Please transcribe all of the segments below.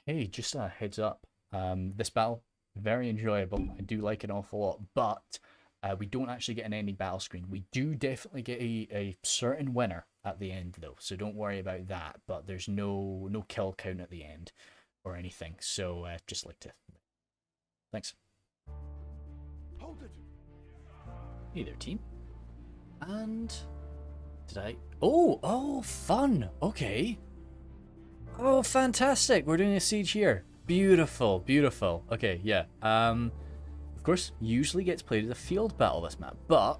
Hey, just a heads up. This battle, very enjoyable. I do like it an awful lot, but we don't actually get an ending battle screen. We do definitely get a certain winner at the end, though, so don't worry about that. But there's no kill count at the end or anything. So just like to. Thanks. Hold it! Hey there, team. And did I? Oh, fun. Okay. Oh, fantastic. We're doing a siege here. Beautiful, beautiful. Okay, yeah. Of course, usually gets played as a field battle, this map, but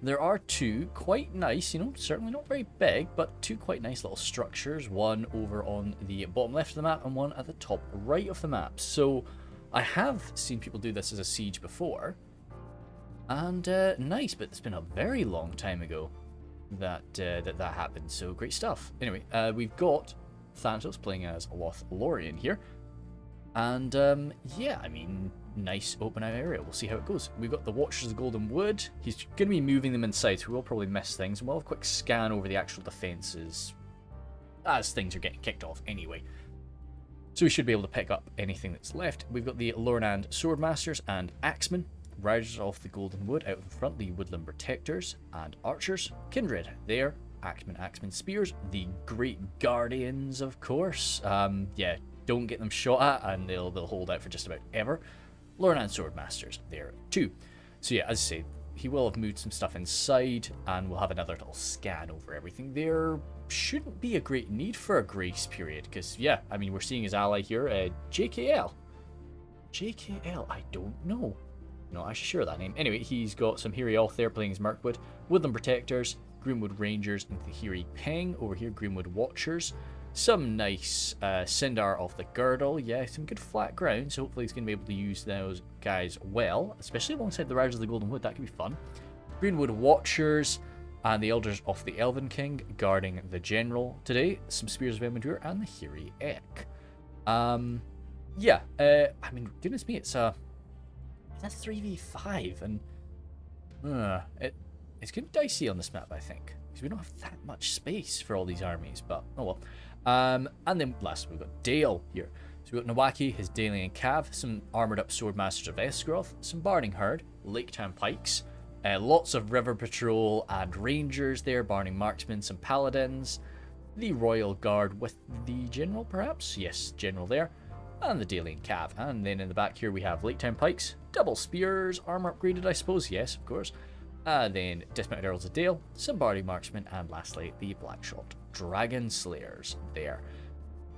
there are two quite nice, certainly not very big, but two quite nice little structures. One over on the bottom left of the map and one at the top right of the map. So I have seen people do this as a siege before. And nice, but it's been a very long time ago that that happened. So great stuff. Anyway, we've got Thanatos playing as Lothlorien here. And yeah, I mean, nice open out area. We'll see how it goes. We've got the Watchers of the Golden Wood. He's going to be moving them inside, so we will probably miss things. And we'll have a quick scan over the actual defenses as things are getting kicked off anyway. So we should be able to pick up anything that's left. We've got the Lornand Swordmasters and Axemen. Riders of the Golden Wood out in front, the Woodland Protectors and Archers. Kindred there. Axemen Spears, the Great Guardians, of course. Yeah, don't get them shot at, and they'll hold out for just about ever. Lornand Swordmasters there too. So yeah, as I say, he will have moved some stuff inside, and we'll have another little scan over everything. There shouldn't be a great need for a grace period, because yeah, I mean, we're seeing his ally here, JKL. JKL, I don't know. Not actually sure that name. Anyway, he's got some Hiri off there playing his Mirkwood, Woodland Protectors, Greenwood Rangers, and the Hiri Peng over here, Greenwood Watchers. Some nice Sindar off the Girdle. Yeah, some good flat ground, so hopefully he's going to be able to use those guys well, especially alongside the Riders of the Golden Wood. That could be fun. Greenwood Watchers and the Elders of the Elven King guarding the General today. Some Spears of Elmendur and the Hiri Ek. Yeah, I mean, goodness me, it's a 3v5, and it's going to be dicey on this map, I think, because we don't have that much space for all these armies, but oh well. And then last, we've got Dale here. So we've got Nawaki, his Dalian Cav, some armoured up Swordmasters of Esgaroth, some Barding Herd, Laketown Pikes, lots of River Patrol and Rangers there, Barding Marksmen, some Paladins, the Royal Guard with the General, perhaps? Yes, General there. And the Dalian Cav. And then in the back here we have Laketown Pikes, double spears, armor upgraded, I suppose. Yes, of course. Then Dismounted Earls of Dale, some Barding Marksmen, and lastly the Blackshot Dragon Slayers there.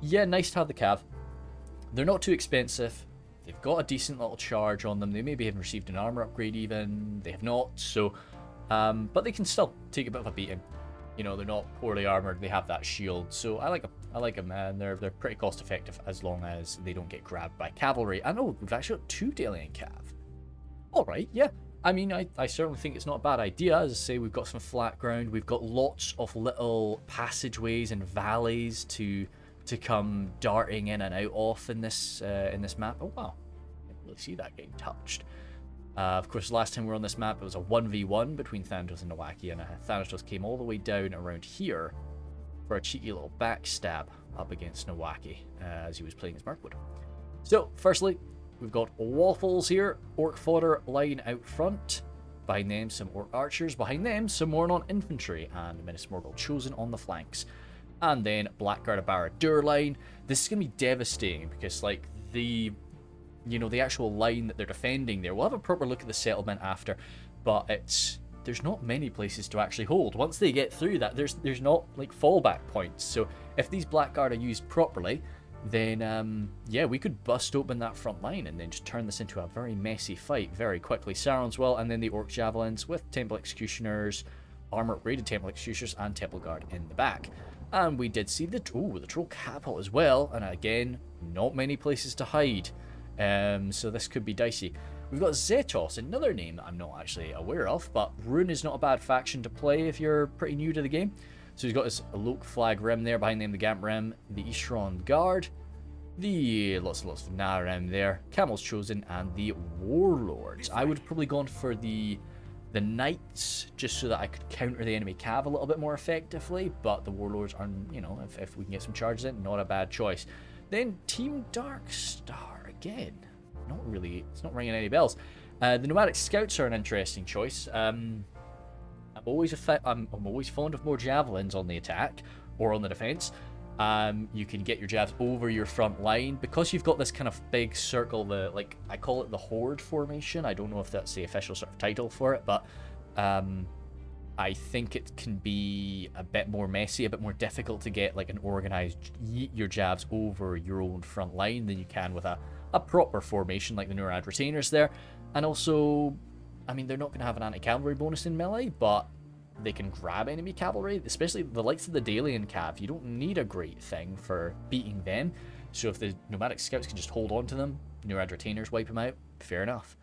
Yeah, nice to have the Cav. They're not too expensive. They've got a decent little charge on them. They maybe have received an armor upgrade even. They have not. So, but they can still take a bit of a beating. You know, they're not poorly armored. They have that shield. So I like them. I like them, and they're pretty cost effective as long as they don't get grabbed by cavalry. I know we've actually got two Dalian Cav. All right, yeah. I mean, I certainly think it's not a bad idea. As I say, we've got some flat ground. We've got lots of little passageways and valleys to come darting in and out of in this map. Oh wow, I didn't really see that getting touched. Of course, last time we were on this map, it was a 1v1 between Thanatos and Nawaki, and Thanatos came all the way down around here for a cheeky little backstab up against Nawaki as he was playing his Mirkwood. So, firstly, we've got Waffles here, Orc Fodder line out front. Behind them, some Orc Archers. Behind them, some Mornon Infantry and Minas Morgul Chosen on the flanks. And then Blackguard of Barad-dûr line. This is going to be devastating because, like, the actual line that they're defending there. We'll have a proper look at the settlement after, but there's not many places to actually hold. Once they get through that, there's not like fallback points. So if these Blackguard are used properly, then yeah, we could bust open that front line and then just turn this into a very messy fight very quickly. Sauron's well, and then the Orc Javelins with Temple Executioners, armor upgraded Temple Executioners, and Temple Guard in the back. And we did see the Troll Capel as well, and again, not many places to hide. So this could be dicey. We've got Zetos, another name that I'm not actually aware of, but Rhun is not a bad faction to play if you're pretty new to the game. So he's got his Alok Flag Rim there, behind them the Gamp Rim, the Ishron Guard, the lots of Narim there, Camels Chosen, and the Warlords. I would have probably gone for the Knights, just so that I could counter the enemy cav a little bit more effectively, but the Warlords are, if we can get some charges in, not a bad choice. Then Team Darkstar again. Not really. It's not ringing any bells. The nomadic scouts are an interesting choice. I'm always fond of more javelins on the attack or on the defense. You can get your jabs over your front line because you've got this kind of big circle. I call it the horde formation. I don't know if that's the official sort of title for it, but I think it can be a bit more messy, a bit more difficult to get like an organized yeet your jabs over your own front line than you can with a proper formation like the Nurad retainers there. And also, I mean, they're not going to have an anti-cavalry bonus in melee, but they can grab enemy cavalry, especially the likes of the Dalian Cav. You don't need a great thing for beating them. So if the nomadic scouts can just hold on to them, Nurad retainers wipe them out, fair enough.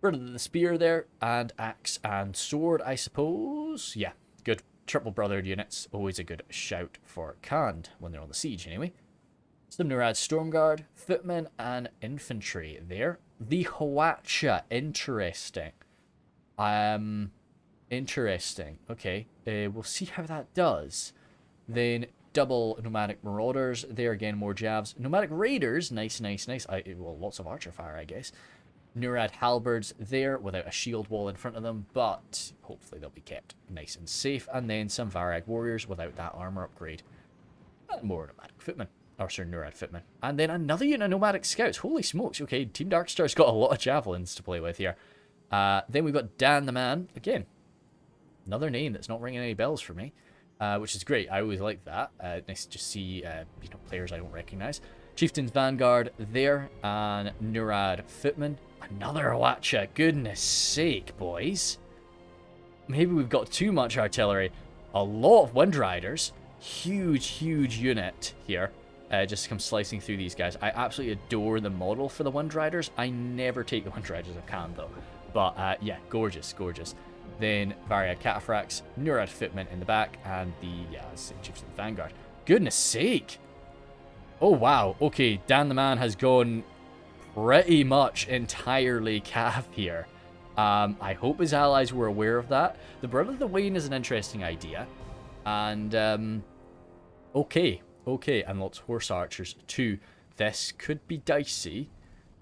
Brother of the spear there, and axe and sword, I suppose. Yeah, good. Triple brothered units, always a good shout for Khand when they're on the siege anyway. Some Nurad Stormguard, footmen, and infantry there. The Hwacha, interesting. Interesting. Okay, we'll see how that does. Then double nomadic marauders. There again, more jabs. Nomadic raiders, nice. Well, lots of archer fire, I guess. Nurad halberds there without a shield wall in front of them, but hopefully they'll be kept nice and safe. And then some Varag warriors without that armor upgrade. And more nomadic footmen. Or sorry, Nurad footmen. And then another unit of nomadic scouts. Holy smokes. Okay, Team Darkstar's got a lot of javelins to play with here. Then we've got Dan the Man. Again, another name that's not ringing any bells for me. Which is great. I always like that. Nice to just see players I don't recognize. Chieftain's Vanguard there. And Nurad footmen. Another Hwacha. Goodness sake, boys. Maybe we've got too much artillery. A lot of Wind Riders. Huge unit here. Just come slicing through these guys. I absolutely adore the model for the Wind Riders. I never take the Wind Riders of Khan though. But yeah, gorgeous. Then Variad Cataphracts, Nurad footmen in the back, and the Chiefs of the Vanguard. Goodness sake! Oh wow, okay, Dan the Man has gone pretty much entirely Cav here. I hope his allies were aware of that. The Brother of the Wain is an interesting idea. And, okay, and lots of horse archers too. This could be dicey,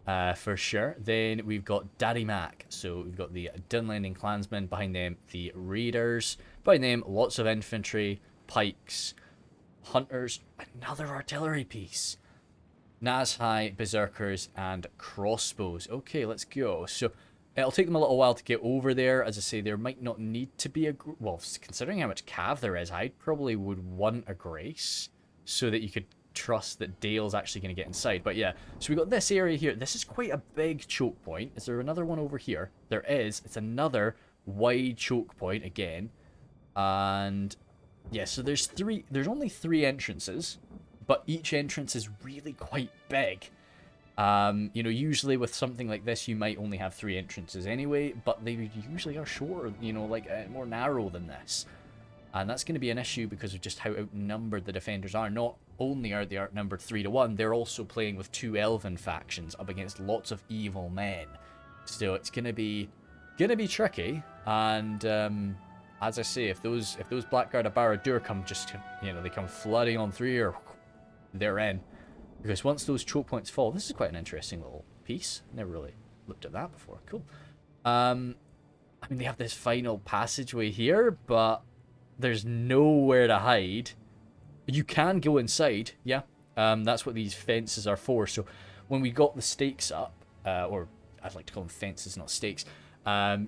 for sure. Then we've got Daddy Mac. So we've got the Dunlanding clansmen, behind them the raiders, behind them lots of infantry, pikes, hunters, another artillery piece, Nazhai, berserkers, and crossbows. Okay, let's go. So it'll take them a little while to get over there. As I say, there might not need to be well, considering how much cav there is, I probably would want a grace so that you could trust that Dale's actually going to get inside. But yeah, so we got this area here. This is quite a big choke point. Is there another one over here? There is. It's another wide choke point again. And yeah, so there's only 3 entrances, but each entrance is really quite big. Usually with something like this, you might only have 3 entrances anyway, but they usually are shorter, more narrow than this. And that's going to be an issue because of just how outnumbered the defenders are. Not only are they outnumbered 3-1, they're also playing with 2 elven factions up against lots of evil men. So it's going to be tricky. And as I say, if those Blackguard of Barad-dûr come they come flooding on through here, they're in. Because once those choke points fall, this is quite an interesting little piece. Never really looked at that before. Cool. They have this final passageway here, but there's nowhere to hide. You can go inside, yeah. That's what these fences are for. So when we got the stakes up, or I'd like to call them fences, not stakes,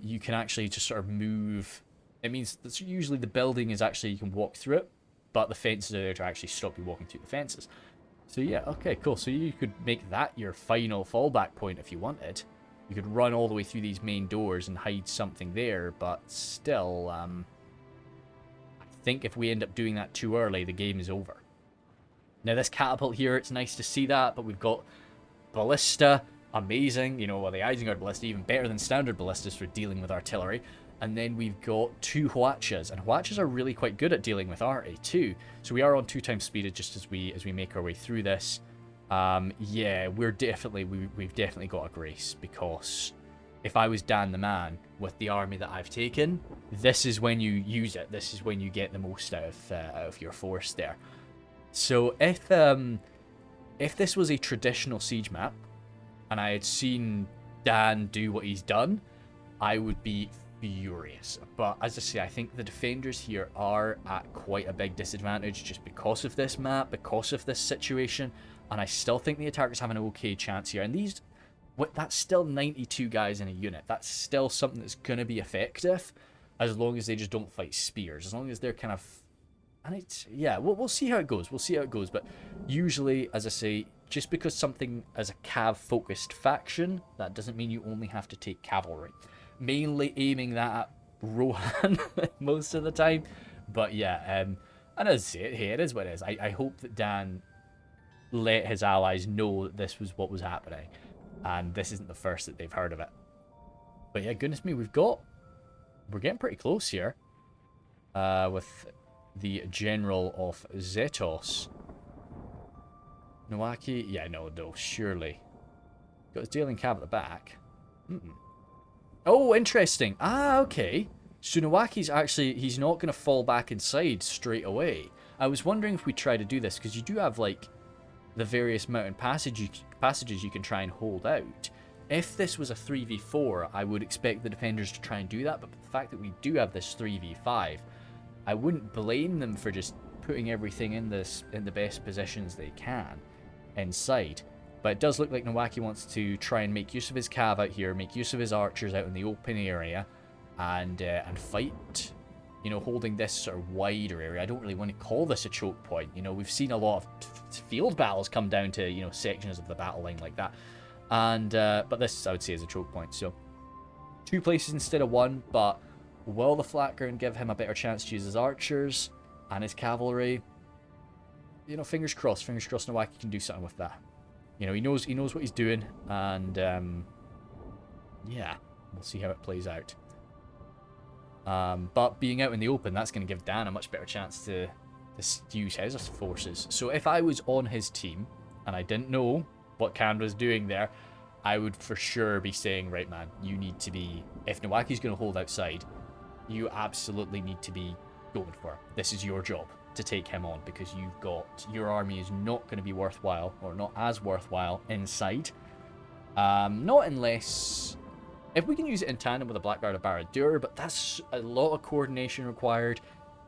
you can actually just sort of move. It means that usually the building is actually, you can walk through it, but the fences are there to actually stop you walking through the fences. So yeah, okay, cool. So you could make that your final fallback point if you wanted. You could run all the way through these main doors and hide something there, but still, I think if we end up doing that too early, the game is over. Now this catapult here, it's nice to see that, but we've got ballista, amazing. The Isengard ballista, even better than standard ballistas for dealing with artillery. And then we've got 2 Hwachas, and Hwachas are really quite good at dealing with arty too. So we are on 2 times speed just as we make our way through this. Yeah, we've definitely got a grace, because if I was Dan the Man with the army that I've taken, this is when you use it. This is when you get the most out of your force there. So if if this was a traditional siege map, and I had seen Dan do what he's done, I would be furious. But as I say, I think the defenders here are at quite a big disadvantage just because of this map, because of this situation, and I still think the attackers have an okay chance here. And these, that's still 92 guys in a unit. That's still something that's going to be effective, as long as they just don't fight spears, as long as they're kind of... And it's, yeah, we'll see how it goes. We'll see how it goes. But usually, as I say, just because something as a cav-focused faction, that doesn't mean you only have to take cavalry. Mainly aiming that at Rohan most of the time. But yeah, and as I say, hey, it is what it is. I hope that Dan let his allies know that this was what was happening. And this isn't the first that they've heard of it. But yeah, goodness me, we're getting pretty close here. With the General of Zetos. Nowaki? Yeah, no, surely. Got his dealing cab at the back. Oh, interesting. Ah, okay. So Nowaki's actually, he's not going to fall back inside straight away. I was wondering if we try to do this, because you do have, like, the various mountain passages you can try and hold out. If this was a 3v4, I would expect the defenders to try and do that, but the fact that we do have this 3v5, I wouldn't blame them for just putting everything in the best positions they can inside. But it does look like Nowaki wants to try and make use of his cav out here, make use of his archers out in the open area, and fight. You know, holding this sort of wider area. I don't really want to call this a choke point. You know, we've seen a lot of field battles come down to, you know, sections of the battle line like that. And but this, I would say, is a choke point. So 2 places instead of 1, but will the flat ground give him a better chance to use his archers and his cavalry? You know, fingers crossed Nowaki can do something with that. You know, he knows what he's doing, and yeah, we'll see how it plays out. But being out in the open, that's going to give Dan a much better chance to use his forces. So if I was on his team and I didn't know what Candra's doing there, I would for sure be saying, right, man, you need to be, if Nowaki's going to hold outside, you absolutely need to be going for it. This is your job to take him on, because your army is not going to be worthwhile, or not as worthwhile inside. Not unless, if we can use it in tandem with a Blackguard of Barad-dûr, but that's a lot of coordination required.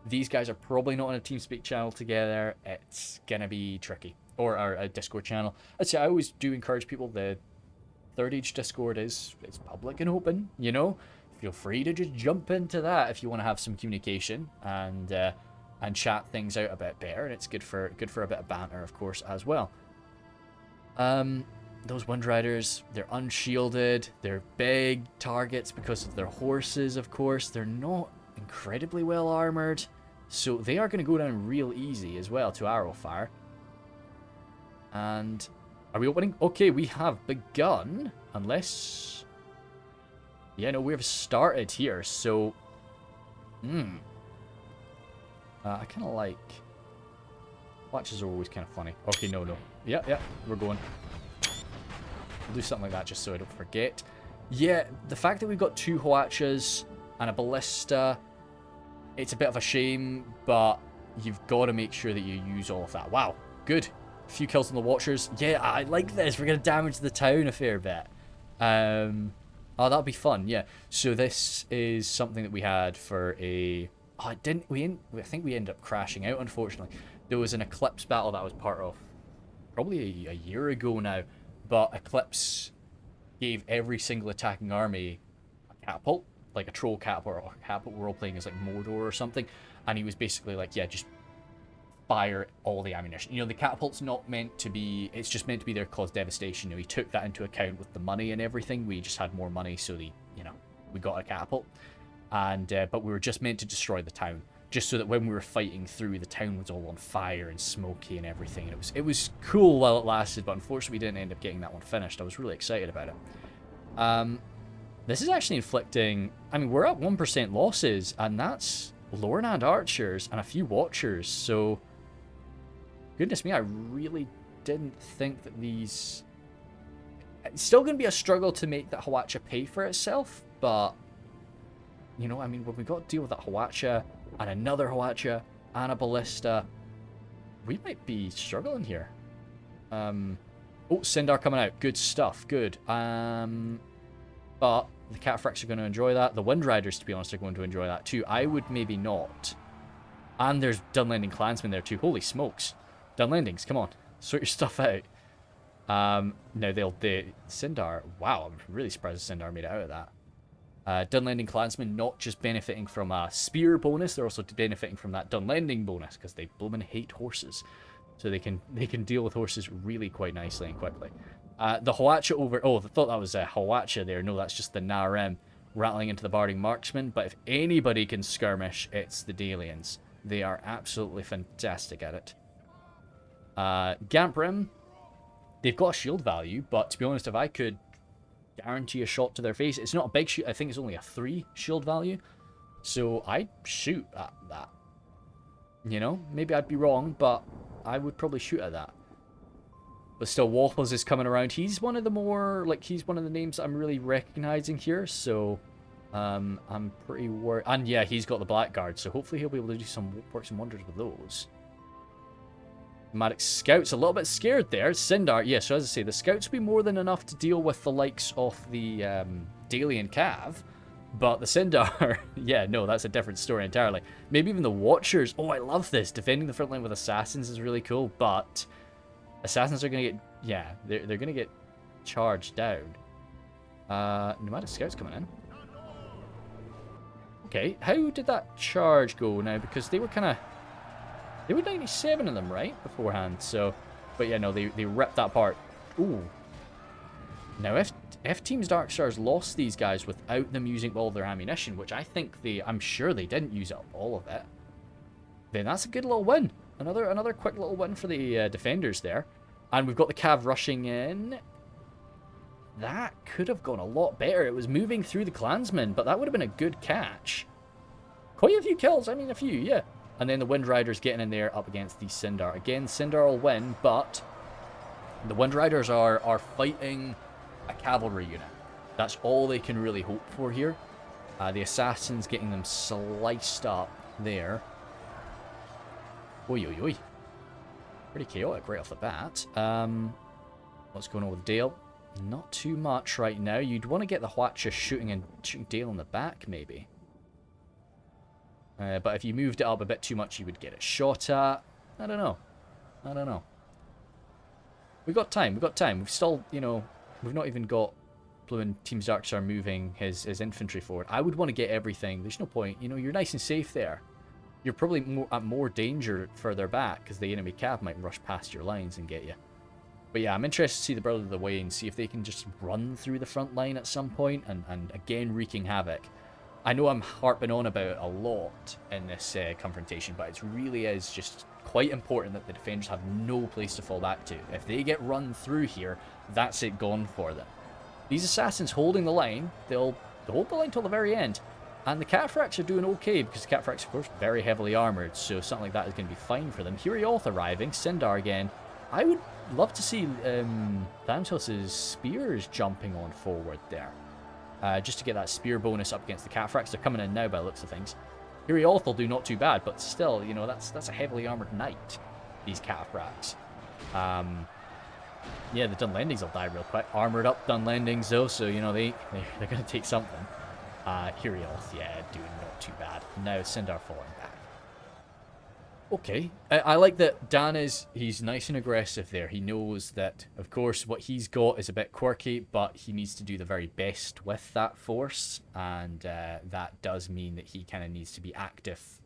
These guys are probably not on a TeamSpeak channel together. It's going to be tricky. Or a Discord channel. I'd say I always do encourage people, the Third Age Discord is public and open, you know? Feel free to just jump into that if you want to have some communication and chat things out a bit better, and it's good for a bit of banter, of course, as well. Those Wind Riders, they're unshielded, they're big targets because of their horses, of course. They're not incredibly well armored, so they are going to go down real easy as well to arrow fire. And are we opening? Okay, we have begun, unless... Yeah, no, we've started here, so... I kind of like... Watches are always kind of funny. Okay, no. Yeah, we're going. We'll do something like that just so I don't forget. Yeah, the fact that we've got 2 Hwachas and a Ballista, it's a bit of a shame, but you've got to make sure that you use all of that. Wow, good. A few kills on the Watchers. Yeah, I like this. We're going to damage the town a fair bit. Oh, that'll be fun, yeah. So this is something that we had for a... Oh, I think we ended up crashing out, unfortunately. There was an Eclipse battle that I was part of probably a year ago now, but Eclipse gave every single attacking army a catapult, like a troll catapult, or a catapult we're all playing as like Mordor or something, and he was basically like, yeah, just fire all the ammunition. You know, the catapult's not meant to be, it's just meant to be there to cause devastation. You know, he took that into account with the money and everything. We just had more money, so we got a catapult. And but we were just meant to destroy the town, just so that when we were fighting through, the town was all on fire and smoky and everything. And it was cool while it lasted, but unfortunately we didn't end up getting that one finished. I was really excited about it. This is actually inflicting, I mean, we're at 1% losses, and that's Lornand archers and a few watchers, so goodness me, I really didn't think that these... It's still going to be a struggle to make that Hwacha pay for itself, but, you know, I mean, when we got to deal with that Hwacha and another Hwacha and a Ballista, we might be struggling here. Oh, Sindar coming out. Good stuff. Good. But the Cataphracts are going to enjoy that. The Wind Riders, to be honest, are going to enjoy that too. I would maybe not. And there's Dunlending Clansmen there too. Holy smokes. Dunlendings, come on. Sort your stuff out. No, Sindar... Wow, I'm really surprised Sindar made it out of that. Dunlending Clansmen not just benefiting from a spear bonus, they're also benefiting from that Dunlending bonus, because they bloomin' hate horses. So they can deal with horses really quite nicely and quickly. The Hwacha over... Oh, I thought that was a Hwacha there. No, that's just the Narem rattling into the Barding Marksman. But if anybody can skirmish, it's the Dalians. They are absolutely fantastic at it. Gamprim, they've got a shield value, but to be honest, if I could guarantee a shot to their face, it's not a big shoot. I think it's only a 3 shield value. So I'd shoot at that. You know, maybe I'd be wrong, but I would probably shoot at that. But still, Waffles is coming around. He's one of the more, like, he's one of the names I'm really recognizing here. So, I'm pretty worried. And yeah, he's got the Blackguard, so hopefully he'll be able to do some works and wonders with those. Maddox Scout's a little bit scared there. Sindar, yeah, so as I say, the Scouts will be more than enough to deal with the likes of the Dalian Cav. But the Sindar, yeah, no, that's a different story entirely. Maybe even the Watchers. Oh, I love this. Defending the front line with Assassins is really cool, but Assassins are going to get, yeah, they're going to get charged down. Nomadic Scouts coming in. Okay, how did that charge go now? Because they were kind of, they were 97 of them, right, beforehand, so, but yeah, no, they ripped that apart. Ooh. Now, if Teams Darkstars lost these guys without them using all their ammunition, which I think I'm sure they didn't use up all of it, then that's a good little win. Another quick little win for the defenders there. And we've got the Cav rushing in. That could have gone a lot better. It was moving through the Clansmen, but that would have been a good catch. Quite a few kills, I mean a few, yeah. And then the Wind Riders getting in there up against the Sindar. Again, Sindar will win, but the Wind Riders are fighting a cavalry unit. That's all they can really hope for here. The Assassins getting them sliced up there. Oi, oi, oi. Pretty chaotic right off the bat. What's going on with Dale? Not too much right now. You'd want to get the Hwacha shooting Dale in the back, maybe. But if you moved it up a bit too much, you would get it shot at. I don't know. We've got time. We've still, you know, we've not even got Blue Teams Darkstar moving his infantry forward. I would want to get everything. There's no point. You know, you're nice and safe there. You're probably at more danger further back because the enemy Cav might rush past your lines and get you. But yeah, I'm interested to see the Brother of the Way and see if they can just run through the front line at some point and again wreaking havoc. I know I'm harping on about it a lot in this confrontation, but it really is just quite important that the defenders have no place to fall back to. If they get run through here, that's it gone for them. These Assassins holding the line, they'll hold the line till the very end. And the Cataphracts are doing okay, because the Cataphracts, of course, very heavily armoured, so something like that is going to be fine for them. Hurioth arriving, Sindar again. I would love to see Thanatos' spears jumping on forward there. Just to get that spear bonus up against the Cataphracts. They're coming in now by the looks of things. Hurioth will do not too bad, but still, you know, that's a heavily armoured knight, these Cataphracts. Yeah, the Dunlendings will die real quick. Armoured up Dunlendings, though, so, you know, they're going to take something. Hurioth, yeah, doing not too bad. Now Sindar falling back. Okay, I like that Dan he's nice and aggressive there. He knows that, of course, what he's got is a bit quirky, but he needs to do the very best with that force, and that does mean that he kind of needs to be active.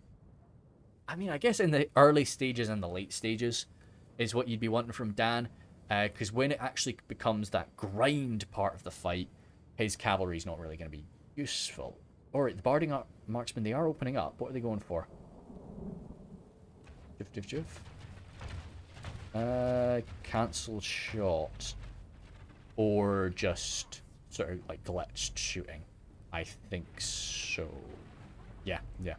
I mean, I guess in the early stages and the late stages is what you'd be wanting from Dan, because when it actually becomes that grind part of the fight, his cavalry's not really going to be useful. Alright, the Barding Marksmen, they are opening up. What are they going for? Cancel shot. Or just sort of like glitched shooting. I think so. Yeah. Yeah,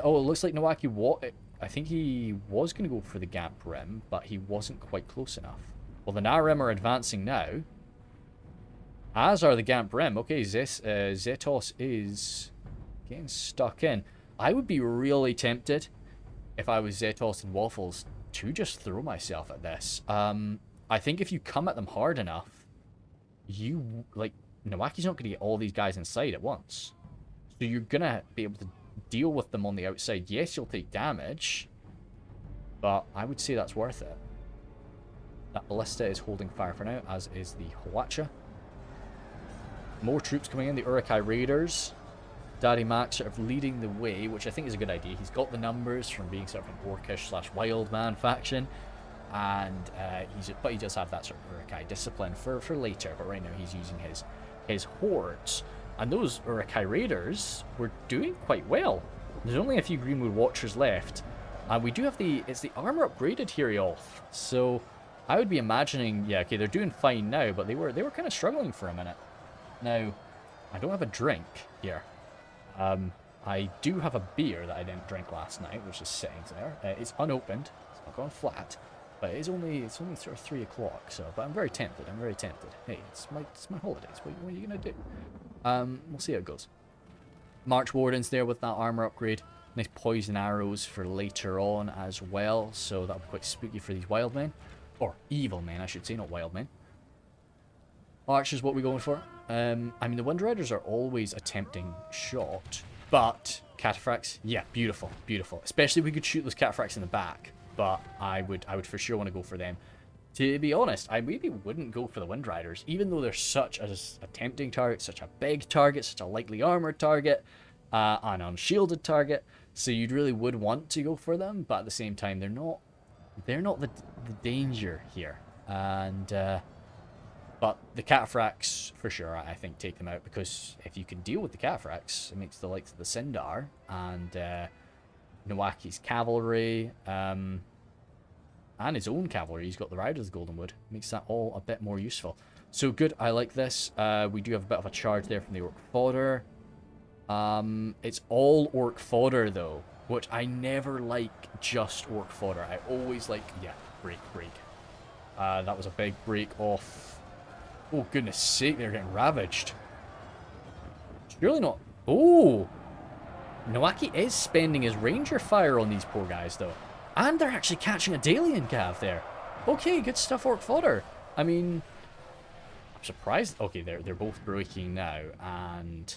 oh, it looks like Nawaki I think he was going to go for the Gap Rim, but he wasn't quite close enough. Well, the Narim are advancing now. As are the Gamp Rim. Okay, Zetos is getting stuck in. I would be really tempted, if I was Zetos and Waffles, to just throw myself at this. I think if you come at them hard enough, you, like, Nawaki's not going to get all these guys inside at once. So you're going to be able to deal with them on the outside. Yes, you'll take damage, but I would say that's worth it. That ballista is holding fire for now, as is the Hwacha. More troops coming in, the Uruk-hai Raiders. Daddy Mac sort of leading the way, which I think is a good idea. He's got the numbers from being sort of an orcish / wild man faction. And but he does have that sort of Uruk-hai discipline for later. But right now he's using his hordes. And those Uruk-hai Raiders were doing quite well. There's only a few Greenwood Watchers left. And we do have it's the armor upgraded here, y'all. So I would be imagining, yeah, okay, they're doing fine now, but they were kind of struggling for a minute. Now, I don't have a drink here. I do have a beer that I didn't drink last night, which is sitting there. It's unopened. It's not gone flat, but it's only sort of 3 o'clock. So, but I'm very tempted. Hey, it's my holidays. What are you gonna do? We'll see how it goes. March Wardens there with that armor upgrade. Nice poison arrows for later on as well. So that'll be quite spooky for these wild men, or evil men, I should say, not wild men. Archers, what are we going for? I mean, the Wind Riders are always a tempting shot, but cataphracts, yeah, beautiful, beautiful. Especially if we could shoot those cataphracts in the back, but I would for sure want to go for them. To be honest, I maybe wouldn't go for the Wind Riders, even though they're such a tempting target, such a big target, such a lightly armored target, an unshielded target. So you really would want to go for them, but at the same time, they're not the danger here, and. But the cataphracts, for sure, I think, take them out, because if you can deal with the cataphracts, it makes the likes of the Sindar and Nawaki's cavalry, and his own cavalry, he's got the Riders of the Goldenwood, makes that all a bit more useful. So good, I like this. We do have a bit of a charge there from the Orc Fodder. It's all Orc Fodder, though, which I never like just Orc Fodder. I always like, yeah, break. That was a big break off. Oh, goodness sake, they're getting ravaged. Surely not. Oh! Nawaki is spending his ranger fire on these poor guys, though. And they're actually catching a Dalian Cav there. Okay, good stuff, Orc Fodder. I mean, I'm surprised. Okay, they're both breaking now. And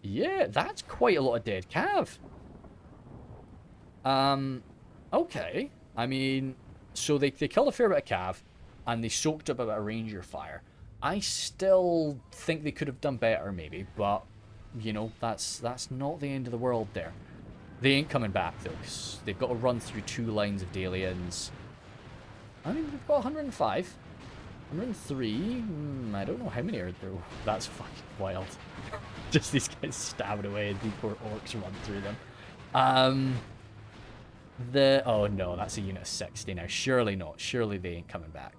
yeah, that's quite a lot of dead Cav. Okay. I mean, so they killed a fair bit of Cav. And they soaked up a bit of ranger fire. I still think they could have done better, maybe, but you know, that's not the end of the world there. They ain't coming back though, because they've got to run through 2 lines of Dalians. I mean, they've got 105, 103. I don't know how many are there. That's fucking wild. Just these guys stabbing away, and these poor orcs run through them. Oh no, that's a unit of 60 now. Surely not. Surely they ain't coming back.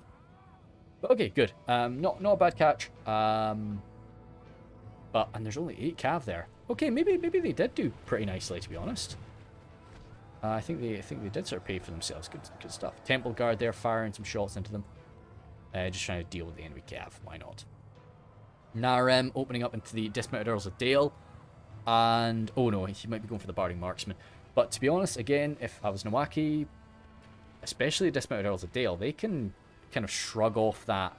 But okay, good. Not a bad catch. And there's only 8 cav there. Okay, maybe they did do pretty nicely, to be honest. I think they did sort of pay for themselves. Good stuff. Temple Guard there, firing some shots into them. Just trying to deal with the enemy cav. Why not? Narem opening up into the dismounted Earls of Dale, and oh no, he might be going for the Barding Marksman. But to be honest, again, if I was Nawaki, especially the dismounted Earls of Dale, they can kind of shrug off that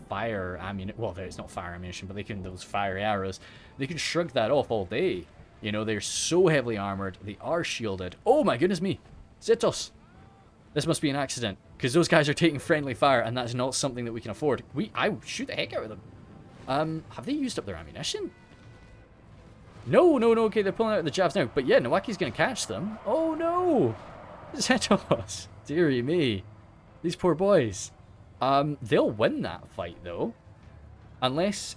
fire ammunition. Well, it's not fire ammunition, but those fiery arrows, they can shrug that off all day. You know, they're so heavily armored, they are shielded. Oh my goodness me, Zitos! This must be an accident, because those guys are taking friendly fire, and that's not something that we can afford. I would shoot the heck out of them. Have they used up their ammunition? No, okay, they're pulling out the jabs now. But yeah, Nawaki's gonna catch them. Oh no! Zitos! Dearie me. These poor boys. They'll win that fight, though. Unless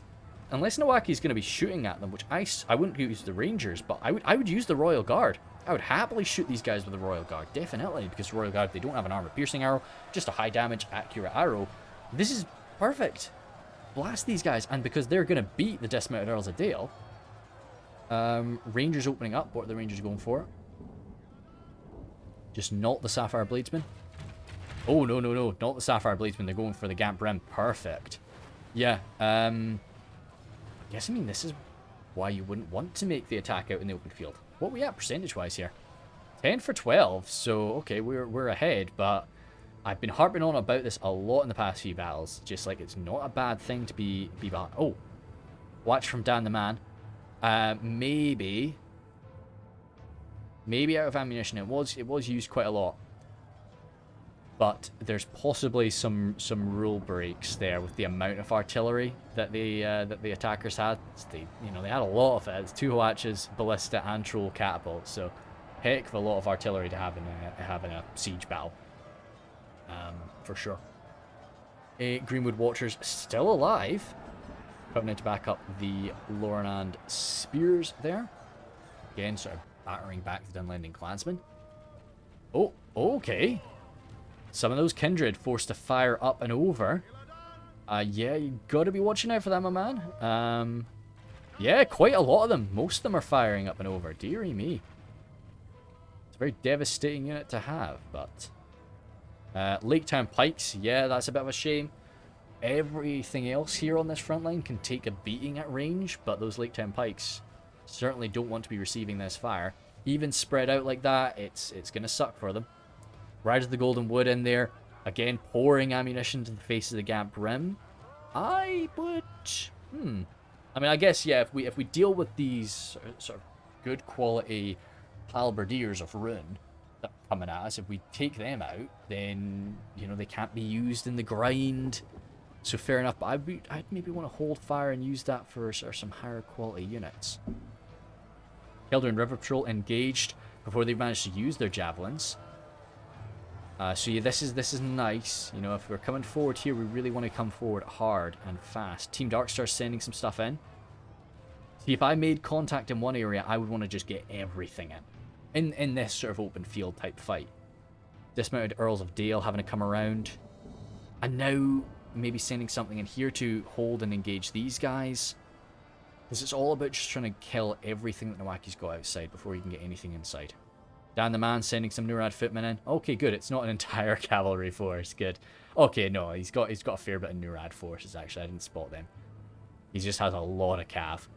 Nawaki's going to be shooting at them, which I wouldn't use the Rangers, but I would use the Royal Guard. I would happily shoot these guys with the Royal Guard, definitely, because Royal Guard, they don't have an armor-piercing arrow, just a high-damage, accurate arrow. This is perfect. Blast these guys, and because they're going to beat the Dismounted Earls of Dale, Rangers opening up. What are the Rangers going for? Just not the Sapphire Bladesman. Oh, no, not the Sapphire Bladesman. They're going for the Gamp Rim. Perfect. Yeah, I mean, this is why you wouldn't want to make the attack out in the open field. What are we at percentage-wise here? 10 for 12, so okay, we're ahead, but I've been harping on about this a lot in the past few battles. Just like it's not a bad thing to be behind. Oh, watch from Dan the Man. Maybe out of ammunition. It was used quite a lot, but there's possibly some rule breaks there with the amount of artillery that the attackers had. They had a lot of it. It's 2 Hwachas, ballista, and troll catapults. So heck of a lot of artillery to have in a siege battle. For sure. Greenwood Watchers still alive. Coming in to back up the Lothlorien spears there. Again, sort of battering back the Dunlending clansmen. Oh, okay. Some of those kindred forced to fire up and over. Yeah, you gotta be watching out for that, my man. Yeah, quite a lot of them. Most of them are firing up and over. Dearie me. It's a very devastating unit to have, but... Lake Town Pikes, yeah, that's a bit of a shame. Everything else here on this front line can take a beating at range, but those Lake Town Pikes certainly don't want to be receiving this fire. Even spread out like that, it's going to suck for them. Riders of the Golden Wood in there, again pouring ammunition to the face of the Gap Rim. I would... I mean, I guess, yeah, if we deal with these sort of good quality halberdiers of Rhun that are coming at us, if we take them out, then, they can't be used in the grind. So fair enough, but I'd maybe want to hold fire and use that for sort of some higher quality units. Keldrin River Patrol engaged before they managed to use their javelins. So yeah, this is nice. If we're coming forward here, we really want to come forward hard and fast. Team Darkstar sending some stuff in. See, if I made contact in one area, I would want to just get everything in this sort of open field type fight. Dismounted Earls of Dale having to come around. And now maybe sending something in here to hold and engage these guys. Because it's all about just trying to kill everything that Nawaki's got outside before he can get anything inside. Dan the Man sending some Nurad footmen in. Okay, good. It's not an entire cavalry force. Good. Okay, no, he's got a fair bit of Nurad forces, actually. I didn't spot them. He just has a lot of cav.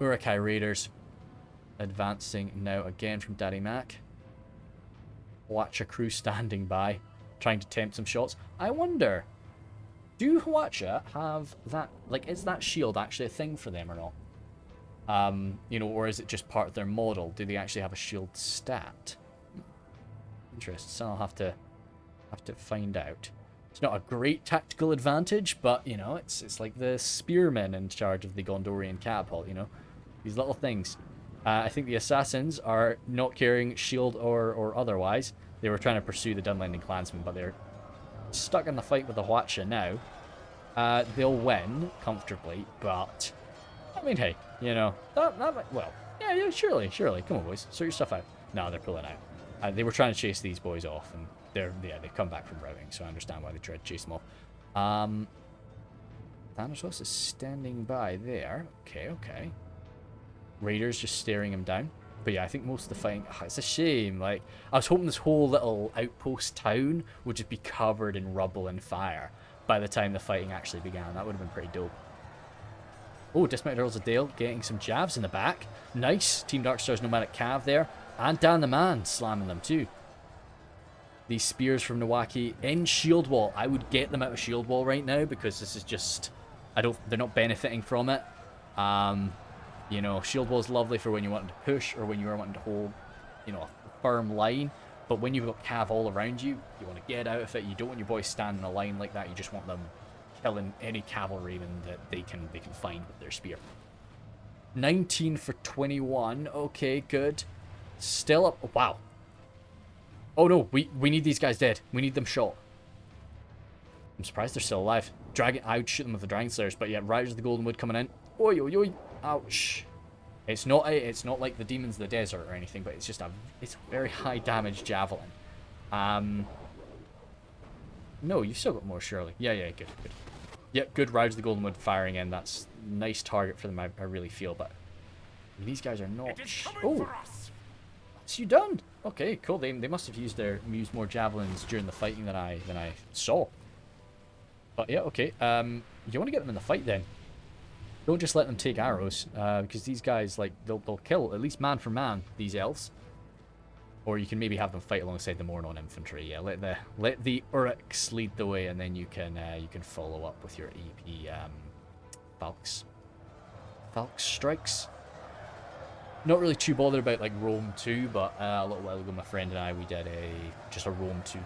Uruk-hai Raiders advancing now again from Daddy Mac. Hwacha crew standing by, trying to tempt some shots. I wonder, do Hwacha have that, like, is that shield actually a thing for them or not? Or is it just part of their model? Do they actually have a shield stat? Interesting. So I'll have to find out. It's not a great tactical advantage, but it's like the spearmen in charge of the Gondorian catapult. These little things. I think the assassins are not carrying shield or otherwise. They were trying to pursue the Dunlending clansmen, but they're stuck in the fight with the Hwacha now. They'll win comfortably, but I mean, hey, well, yeah, surely. Come on, boys, sort your stuff out. No, they're pulling out. They were trying to chase these boys off, and they've come back from routing, so I understand why they tried to chase them off. Thanatos is standing by there. Okay. Raiders just staring him down. But yeah, I think most of the fighting... it's a shame. Like, I was hoping this whole little outpost town would just be covered in rubble and fire by the time the fighting actually began. That would have been pretty dope. Oh, Dismounted Earls of Dale getting some jabs in the back. Nice. Team Darkstar's Nomadic Cav there. And Dan the Man slamming them too. These spears from Nawaki in shield wall. I would get them out of shield wall right now because this is just... they're not benefiting from it. Shield wall is lovely for when you want to push or when you are wanting to hold, a firm line. But when you've got cav all around you, you want to get out of it. You don't want your boys standing in a line like that. You just want them killing any cavalryman that they can find with their spear. 19 for 21. Okay, good. Still up. Oh, wow. Oh no, we need these guys dead. We need them shot. I'm surprised they're still alive. I would shoot them with the Dragon Slayers, but yeah, Riders of the Golden Wood coming in. Oi. Ouch. It's not like the Demons of the Desert or anything, but it's a very high damage javelin. No, you've still got more, surely. Yeah, good. Yep, good Riders of the Golden Wood firing in. That's a nice target for them, I really feel, but these guys are not... Oh! What's you done? Okay, cool. They must have used more javelins during the fighting than I saw. But yeah, okay. You want to get them in the fight then. Don't just let them take arrows, because these guys, like, they'll kill, at least man for man, these elves. Or you can maybe have them fight alongside the Mornon infantry. Yeah, let the Uruks lead the way, and then you can follow up with your AP Falx strikes. Not really too bothered about like Rome 2, but a little while ago my friend and I, we did just a Rome 2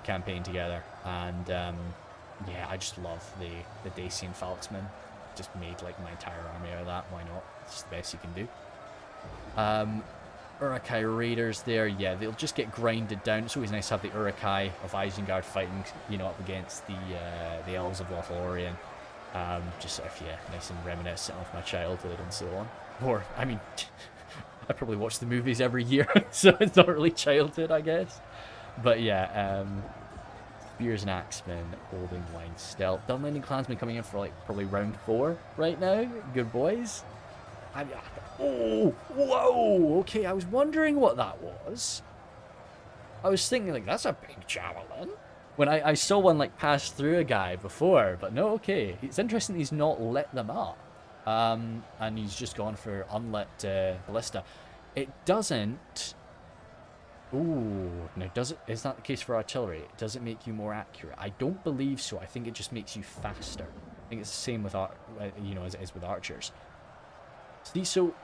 campaign together, and yeah, I just love the Dacian Falxmen. Just made like my entire army out of that. Why not? It's the best you can do. Urukai Raiders there, yeah, they'll just get grinded down. It's always nice to have the Urukai of Isengard fighting, you know, up against the elves of Lothlorien. Just sort of, yeah, nice and reminiscent of my childhood and so on. Or, I mean, I probably watch the movies every year, so it's not really childhood, I guess. But yeah, Spears and Axemen holding line stealth. Dunlanding Clansmen coming in for like probably round 4 right now. Good boys. Oh, whoa, okay, I was wondering what that was. I was thinking, like, that's a big javelin. When I saw one, like, pass through a guy before, but no, okay. It's interesting he's not lit them up. And he's just gone for unlit ballista. It doesn't... Ooh, now is that the case for artillery? Does it make you more accurate? I don't believe so. I think it just makes you faster. I think it's the same with, you know, as it is with archers. See, so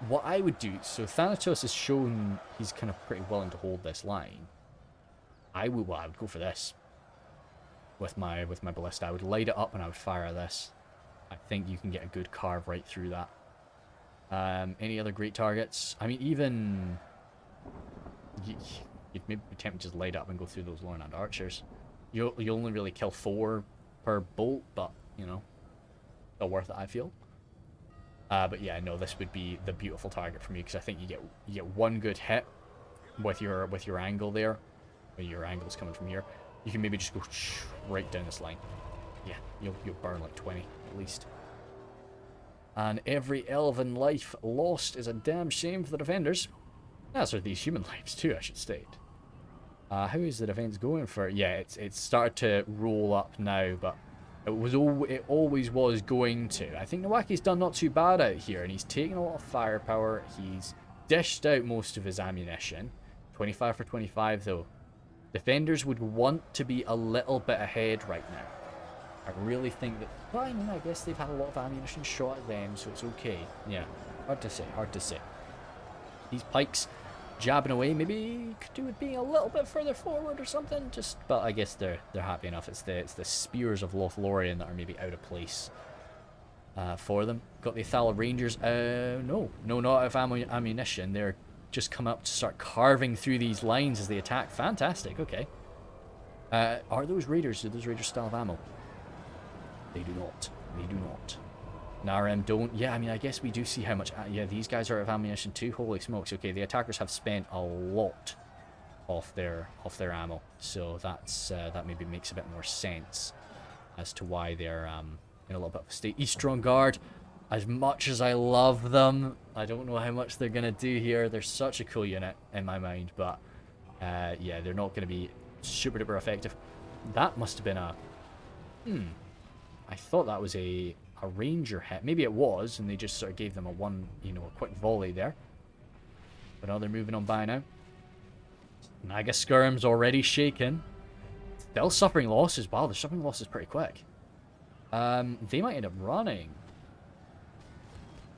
what I would do, so Thanatos has shown he's kind of pretty willing to hold this line. I would go for this with my ballista. I would light it up and I would fire this. I think you can get a good carve right through that. Any other great targets? I mean, even you'd maybe be tempted to just light up and go through those Lornand archers. You only really kill 4 per bolt, but you know, still worth it, I feel. But yeah, no, this would be the beautiful target for me, because I think you get one good hit with your angle there. When your angle's coming from here, you can maybe just go right down this line. Yeah, you'll burn like 20 at least. And every elven life lost is a damn shame for the defenders. As are these human lives too, I should state. How is the defense going for? Yeah, it's started to roll up now, but it always was going to. I think Nawaki's done not too bad out here, and he's taken a lot of firepower. He's dished out most of his ammunition. 25 for 25 though. Defenders would want to be a little bit ahead right now. I really think that... Well, I mean, I guess they've had a lot of ammunition shot at them, so it's okay. Yeah, hard to say, hard to say. These pikes jabbing away, maybe could do with being a little bit further forward or something. But I guess they're happy enough. It's the spears of Lothlorien that are maybe out of place for them. Got the Athala Rangers. No, not out of ammunition. They're just come up to start carving through these lines as they attack. Fantastic. Okay. Are those raiders? Do those raiders still have ammo? They do not. They do not. Narem don't. Yeah, I mean, I guess we do see how much... yeah, these guys are out of ammunition too. Holy smokes. Okay, the attackers have spent a lot off their ammo. So that maybe makes a bit more sense as to why they're in a little bit of a state. Eastron Guard, as much as I love them, I don't know how much they're going to do here. They're such a cool unit in my mind, but yeah, they're not going to be super duper effective. That must have been a... I thought that was a ranger hit. Maybe it was, and they just sort of gave them a quick volley there. But now they're moving on by now. Naga Skirm's already shaken. Still suffering losses. Wow, they're suffering losses pretty quick. They might end up running.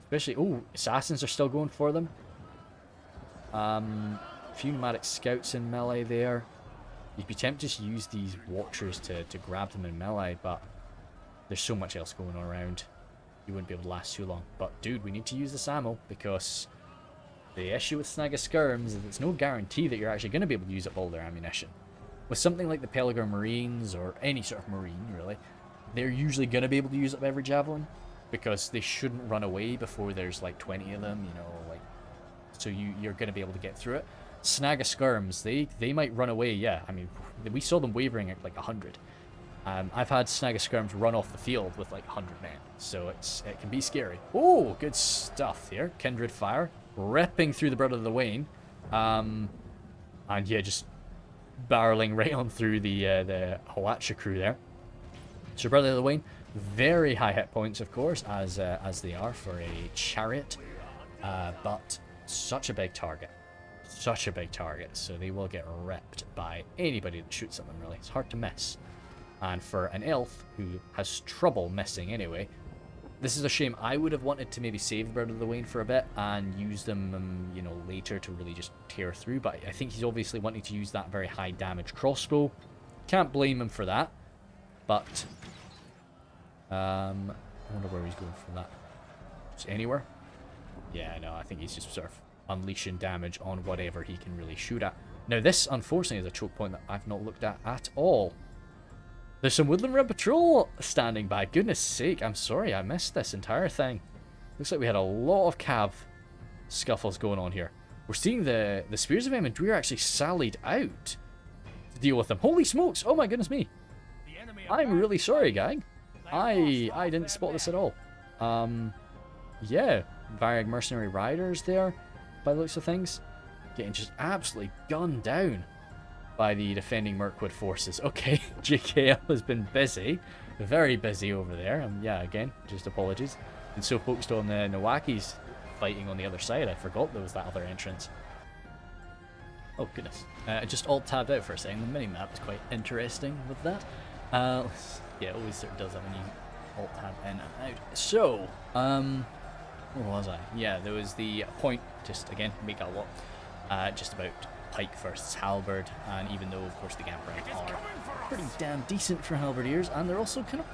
Especially, oh, assassins are still going for them. A few pneumatic scouts in melee there. You'd be tempted to use these watchers to grab them in melee, but there's so much else going on around. You wouldn't be able to last too long. But dude, we need to use this ammo, because the issue with Snaga Skirms is it's no guarantee that you're actually going to be able to use up all their ammunition. With something like the Peligre Marines, or any sort of Marine really, they're usually going to be able to use up every javelin, because they shouldn't run away before there's like 20 of them, you know, like, so you're going to be able to get through it. Snaga Skirms, they might run away, yeah. I mean, we saw them wavering at like 100. I've had Snaga Skirms run off the field with like 100 men, so it can be scary. Oh, good stuff here. Kindred Fire, ripping through the Brother of the Wain, and yeah, just barreling right on through the Hoacha crew there. So Brother of the Wain, very high hit points, of course, as they are for a chariot, but such a big target. such a big target, so they will get ripped by anybody that shoots at them, really. It's hard to miss. And for an elf who has trouble missing anyway, this is a shame. I would have wanted to maybe save the Bird of the Wain for a bit and use them, you know, later to really just tear through, but I think he's obviously wanting to use that very high damage crossbow. Can't blame him for that, but I wonder where he's going from that. Just anywhere? Yeah, no, I think he's just sort of unleashing damage on whatever he can really shoot at. Now this, unfortunately, is a choke point that I've not looked at all. There's some Woodland Red Patrol standing by. Goodness sake, I'm sorry I missed this entire thing. Looks like we had a lot of cav scuffles going on here. We're seeing the Spears of Emendrere actually sallied out to deal with them. Holy smokes! Oh my goodness me! I'm really sorry, gang. I didn't spot this at all. Yeah, Varag Mercenary Riders there, by the looks of things, getting just absolutely gunned down by the defending Mirkwood forces. Okay, JKL has been busy, very busy over there. Yeah, again, just apologies. And so focused on the Nawakis fighting on the other side, I forgot there was that other entrance. Oh goodness, I just alt-tabbed out for a second. The mini-map is quite interesting with that. Yeah, it always sort of does that when you alt-tab in and out. So, where was I? Yeah, there was the point, just again, make a lot, just about pike versus halberd, and even though of course the Gambrand are pretty damn decent for halberdiers, and they're also kind of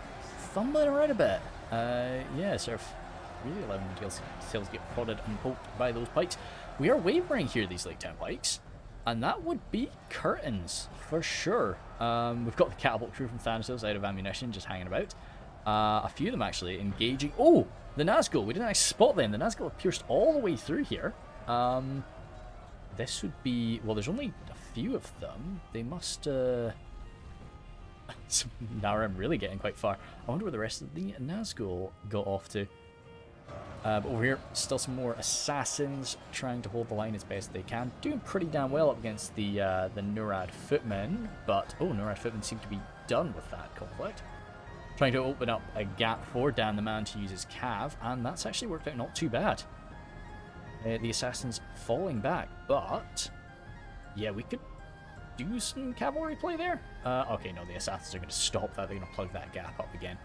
fumbling around a bit. Yeah, sort of really allowing themselves to get prodded and poked by those pikes. We are wavering here, these Lake Town pikes, and that would be curtains for sure. We've got the catapult crew from Thanatos out of ammunition, just hanging about. A few of them actually engaging. Oh, the Nazgul! We didn't actually spot them. The Nazgul have pierced all the way through here. This would be... Well, there's only a few of them. They must... Now I'm really getting quite far. I wonder where the rest of the Nazgul got off to. But over here, still some more assassins trying to hold the line as best they can. Doing pretty damn well up against the Nurad footmen. But, oh, Nurad footmen seem to be done with that conflict. Trying to open up a gap for Dan the Man to use his cav, and that's actually worked out not too bad. The assassins falling back, but yeah, we could do some cavalry play there. Okay, no, the assassins are going to stop that. They're going to plug that gap up again.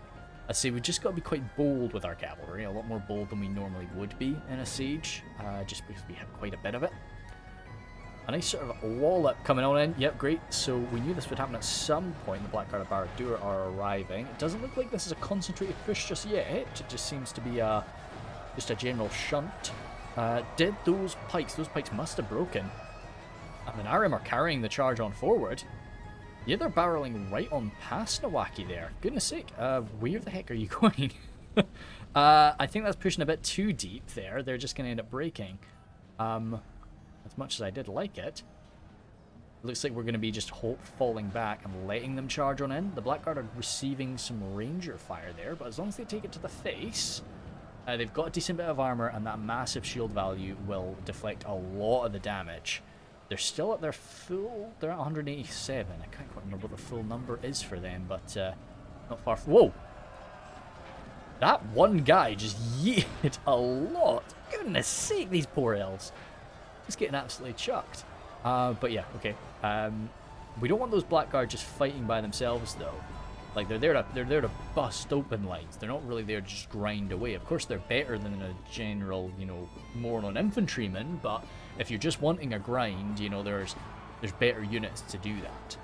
I say we've just got to be quite bold with our cavalry, a lot more bold than we normally would be in a siege, just because we have quite a bit of it. A nice sort of wallop coming on in. Yep, great. So we knew this would happen at some point. The Blackguard of Barad-dûr are arriving. It doesn't look like this is a concentrated push just yet. It just seems to be just a general shunt. Did those pikes must have broken. And the Narim are carrying the charge on forward. Yeah, they're barreling right on past Nawaki there. Goodness sake, where the heck are you going? I think that's pushing a bit too deep there. They're just going to end up breaking. As much as I did like it. Looks like we're going to be just falling back and letting them charge on in. The Blackguard are receiving some ranger fire there, but as long as they take it to the face, they've got a decent bit of armor, and that massive shield value will deflect a lot of the damage. They're still at their full... They're at 187. I can't quite remember what the full number is for them, but not far from... Whoa! That one guy just yeeted a lot. Goodness sake, these poor elves. Just getting absolutely chucked. But yeah, okay. We don't want those Blackguard just fighting by themselves, though. Like, they're there to bust open lines. They're not really there to just grind away. Of course, they're better than a general, you know, Mornon infantryman, but if you're just wanting a grind, you know, there's better units to do that.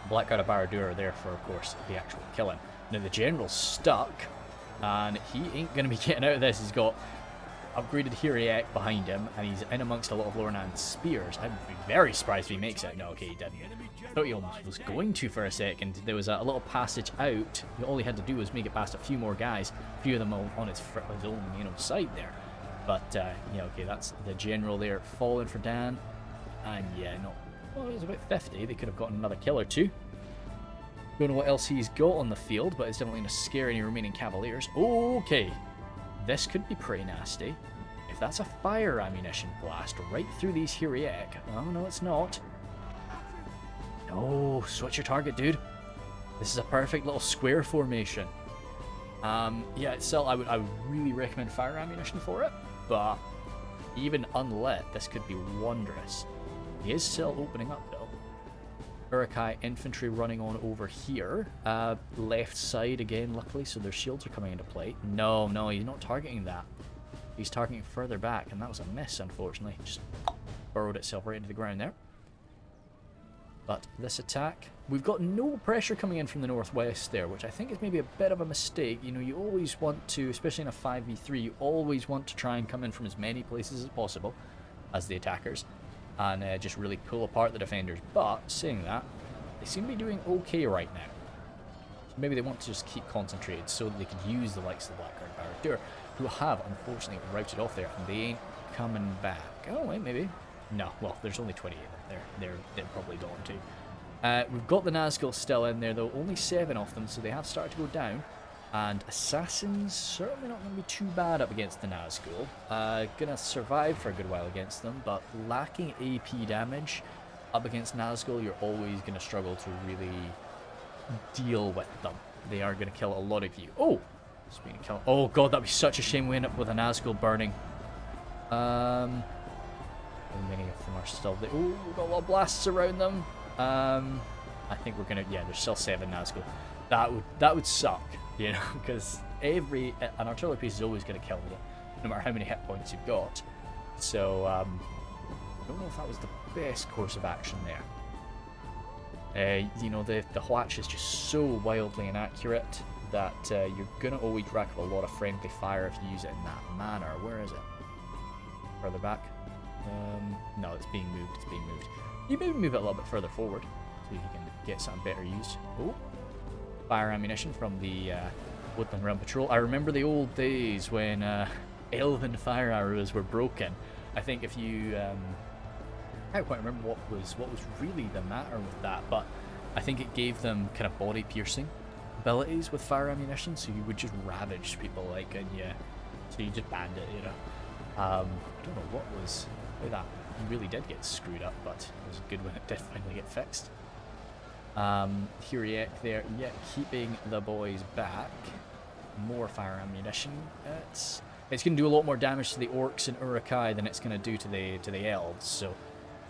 Blackguard of Barad-dûr are there for, of course, the actual killing. Now, the general's stuck, and he ain't going to be getting out of this. He's got upgraded Hiriak behind him, and he's in amongst a lot of Lornan's spears. I'd be very surprised if he makes it. No, okay, he didn't. I thought he almost was going to for a second. There was a little passage out. All he had to do was make it past a few more guys, a few of them on his own, you know, side there. But yeah, okay, that's the general there falling for Dan, and yeah, no, well, it was about 50. They could have gotten another kill or two. Don't know what else he's got on the field, but it's definitely going to scare any remaining cavaliers. Okay, this could be pretty nasty. If that's a fire ammunition blast right through these Hiriak. Oh no, it's not. No, switch your target, dude. This is a perfect little square formation. Yeah, itself, I would really recommend fire ammunition for it, but Even unlit, this could be wondrous. He is still opening up, though. Urukai infantry running on over here. Left side again, luckily, so their shields are coming into play. No, no, he's not targeting that. He's targeting further back, and that was a miss, unfortunately. Just burrowed itself right into the ground there. But this attack, we've got no pressure coming in from the northwest there, which I think is maybe a bit of a mistake. You know, you always want to, especially in a 5v3, you always want to try and come in from as many places as possible as the attackers, and just really pull apart the defenders. But saying that, they seem to be doing okay right now. So maybe they want to just keep concentrated so that they could use the likes of the Blackguard Barradur, who have unfortunately routed off there, and they ain't coming back. Oh wait, maybe. No, well, there's only 28 of them there. They're probably gone too. We've got the Nazgul still in there, though. Only 7 of them, so they have started to go down. And Assassins, certainly not going to be too bad up against the Nazgul. Going to survive for a good while against them, but lacking AP damage up against Nazgul, you're always going to struggle to really deal with them. They are going to kill a lot of you. Oh! Speaking of killing... Oh god, that'd be such a shame we end up with a Nazgul burning. How many of them are still there? Oh, we've got a lot of blasts around them. I think we're gonna... Yeah, there's still 7 Nazgul. That would suck, you know, because an artillery piece is always going to kill you, no matter how many hit points you've got. So, I don't know if that was the best course of action there. You know, the Hwatch is just so wildly inaccurate that you're going to always rack up a lot of friendly fire if you use it in that manner. Where is it? Further back? No, it's being moved. It's being moved. You maybe move it a little bit further forward so you can get something better used. Oh, fire ammunition from the Woodland Realm Patrol. I remember the old days when elven fire arrows were broken. I think if you... I don't quite remember what was really the matter with that, but I think it gave them kind of body piercing abilities with fire ammunition, so you would just ravage people, like, and yeah, so you just banned it, you know. I don't know what was that really did get screwed up, but it was good when it did finally get fixed. Hiriek there, yeah, keeping the boys back. More fire ammunition. It's going to do a lot more damage to the orcs and Urukai than it's going to do to the elves, so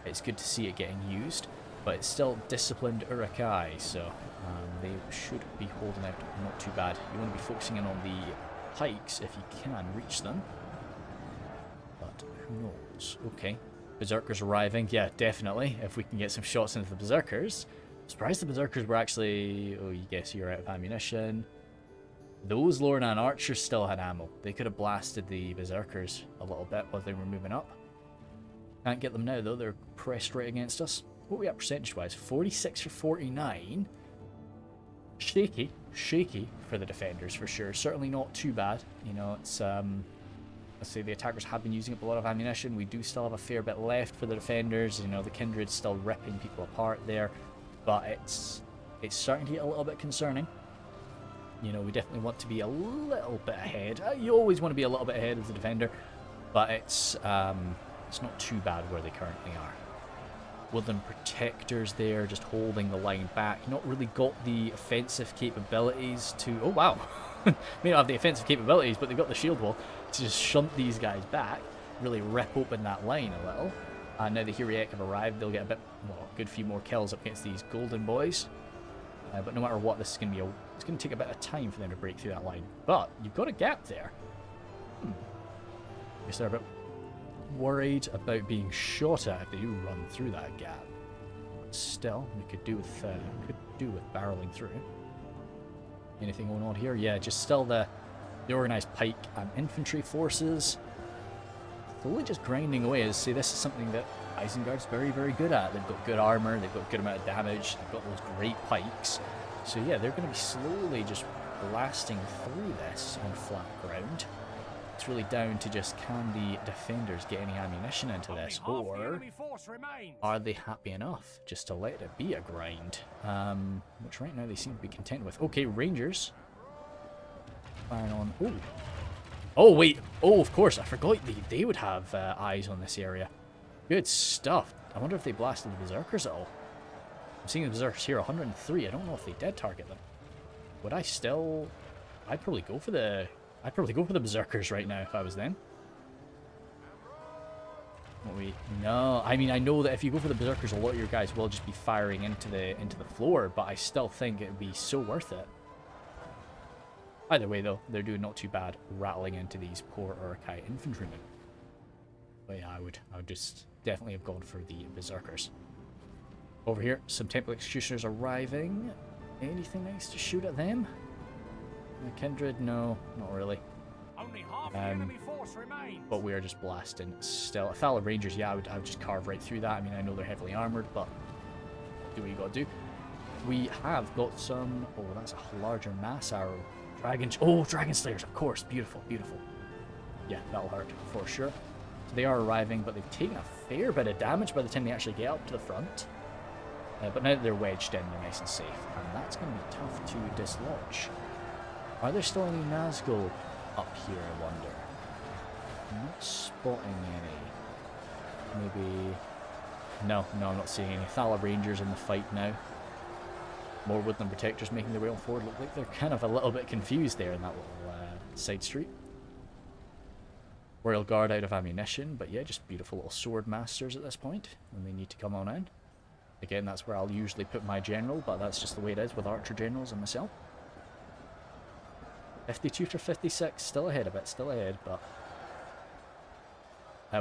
it's good to see it getting used. But it's still disciplined Urukai, so they should be holding out not too bad. You want to be focusing in on the pikes if you can reach them. But who knows? Okay. Berserkers arriving. Yeah, definitely. If we can get some shots into the Berserkers. Surprised the Berserkers were actually... Oh, you guess you're out of ammunition. Those Lornan archers still had ammo. They could have blasted the Berserkers a little bit while they were moving up. Can't get them now, though. They're pressed right against us. What are we at percentage-wise? 46 for 49. Shaky. Shaky for the defenders, for sure. Certainly not too bad. You know, it's... Let's say the attackers have been using up a lot of ammunition. We do still have a fair bit left for the defenders. You know, the Kindred's still ripping people apart there. But it's starting to get a little bit concerning. You know, we definitely want to be a little bit ahead. You always want to be a little bit ahead as a defender. But it's not too bad where they currently are. Woodland Protectors there, just holding the line back. Not really got the offensive capabilities to... Oh, wow. May not have the offensive capabilities, but they've got the shield wall to just shunt these guys back. Really rip open that line a little. And now the Hiriek have arrived. They'll get a bit, well, a good few more kills up against these golden boys. But no matter what, this is going to be it's going to take a bit of time for them to break through that line. But you've got a gap there. Guess they're a bit worried about being shot at if they do run through that gap. But still, we could do with barreling through. Anything going on here? Yeah, just still the organised pike and infantry forces. Slowly just grinding away. As say, this is something that Isengard's very, very good at. They've got good armour, they've got a good amount of damage, they've got those great pikes. So yeah, they're going to be slowly just blasting through this on flat ground. It's really down to just, can the defenders get any ammunition into this, or are they happy enough just to let it be a grind? Which right now they seem to be content with. Okay, Rangers. Firing on... Oh! Oh, wait! Oh, of course, I forgot they would have eyes on this area. Good stuff. I wonder if they blasted the Berserkers at all. I'm seeing the Berserkers here, 103. I don't know if they did target them. Would I still... I'd probably go for the Berserkers right now if I was them. What we... No, I mean, I know that if you go for the Berserkers, a lot of your guys will just be firing into the floor, but I still think it would be so worth it. Either way, though, they're doing not too bad rattling into these poor Uruk-hai infantrymen. But yeah, I would just definitely have gone for the Berserkers. Over here, some Temple Executioners arriving. Anything nice to shoot at them? Kindred? No, not really. Only half the enemy force remains. But we are just blasting still. A Thala Rangers, yeah, I would just carve right through that. I mean, I know they're heavily armored, but do what you gotta do. We have got some... Oh, that's a larger mass arrow. Dragon Slayers, of course. Beautiful, beautiful. Yeah, that'll hurt for sure. So they are arriving, but they've taken a fair bit of damage by the time they actually get up to the front. But now that they're wedged in, they're nice and safe. And that's going to be tough to dislodge. Are there still any Nazgul up here, I wonder? I'm not spotting any. Maybe... No, I'm not seeing any. Thala Rangers in the fight now. More Woodland Protectors making their way on forward. Look like they're kind of a little bit confused there in that little side street. Royal Guard out of ammunition, but yeah, just beautiful little sword masters at this point when they need to come on in. Again, that's where I'll usually put my general, but that's just the way it is with archer generals and myself. 52 for 56, still ahead a bit, still ahead, but...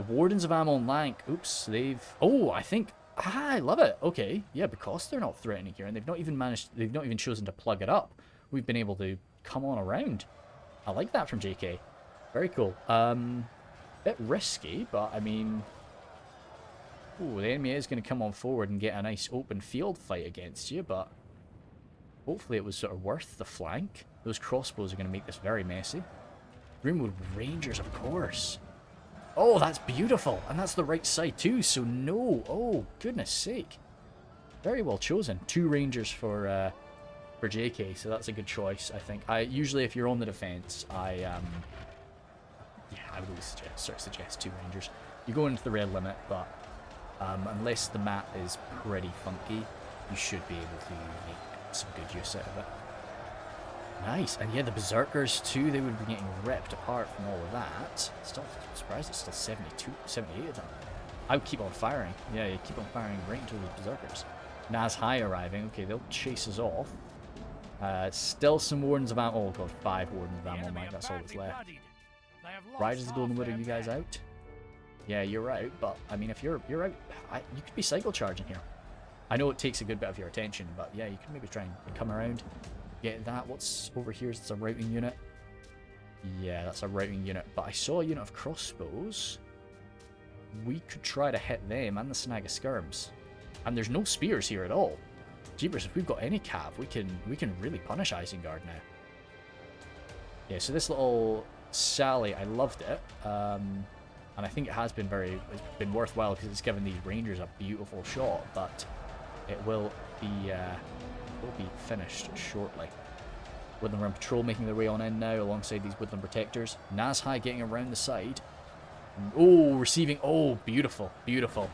Wardens of Amon Lank, oops, they've... Oh, I think... Ah, I love it. Okay, yeah, because they're not threatening here, and they've not even chosen to plug it up. We've been able to come on around. I like that from JK. Very cool. Bit risky, but I mean... Ooh, the enemy is going to come on forward and get a nice open field fight against you, but... Hopefully it was sort of worth the flank. Those crossbows are going to make this very messy. Rimwood Rangers, of course. Oh, that's beautiful. And that's the right side too, so no. Oh, goodness sake. Very well chosen. 2 Rangers for JK, so that's a good choice, I think. Usually if you're on the defense, I would always suggest 2 Rangers. You go into the red limit, but unless the map is pretty funky, you should be able to make some good use out of it. Nice, and yeah, the Berserkers too, they would be getting ripped apart from all of that. Still surprised it's still 78 of them. I would keep on firing. Yeah, you keep on firing right into those Berserkers. Naz-Hai arriving, okay, they'll chase us off. Still some Wardens of Amon. Oh god, 5 Wardens of Amon, Mike, that's all that's left. Riders of the Golden Widow, you guys out? Yeah, you're out, but I mean, if you're out, you could be cycle charging here. I know it takes a good bit of your attention, but yeah, you can maybe try and come around. Get that. What's over here? It's a routing unit. Yeah, that's a routing unit. But I saw a unit of crossbows. We could try to hit them and the Snag of Skirms. And there's no spears here at all. Jeepers, if we've got any cav, we can really punish Isengard now. Yeah, so this little sally, I loved it. And I think it's been worthwhile because it's given these Rangers a beautiful shot, but it will be finished shortly. Woodland Run Patrol making their way on in now alongside these Woodland Protectors. Naz-Hai getting around the side. Oh, receiving. Oh, beautiful. Beautiful.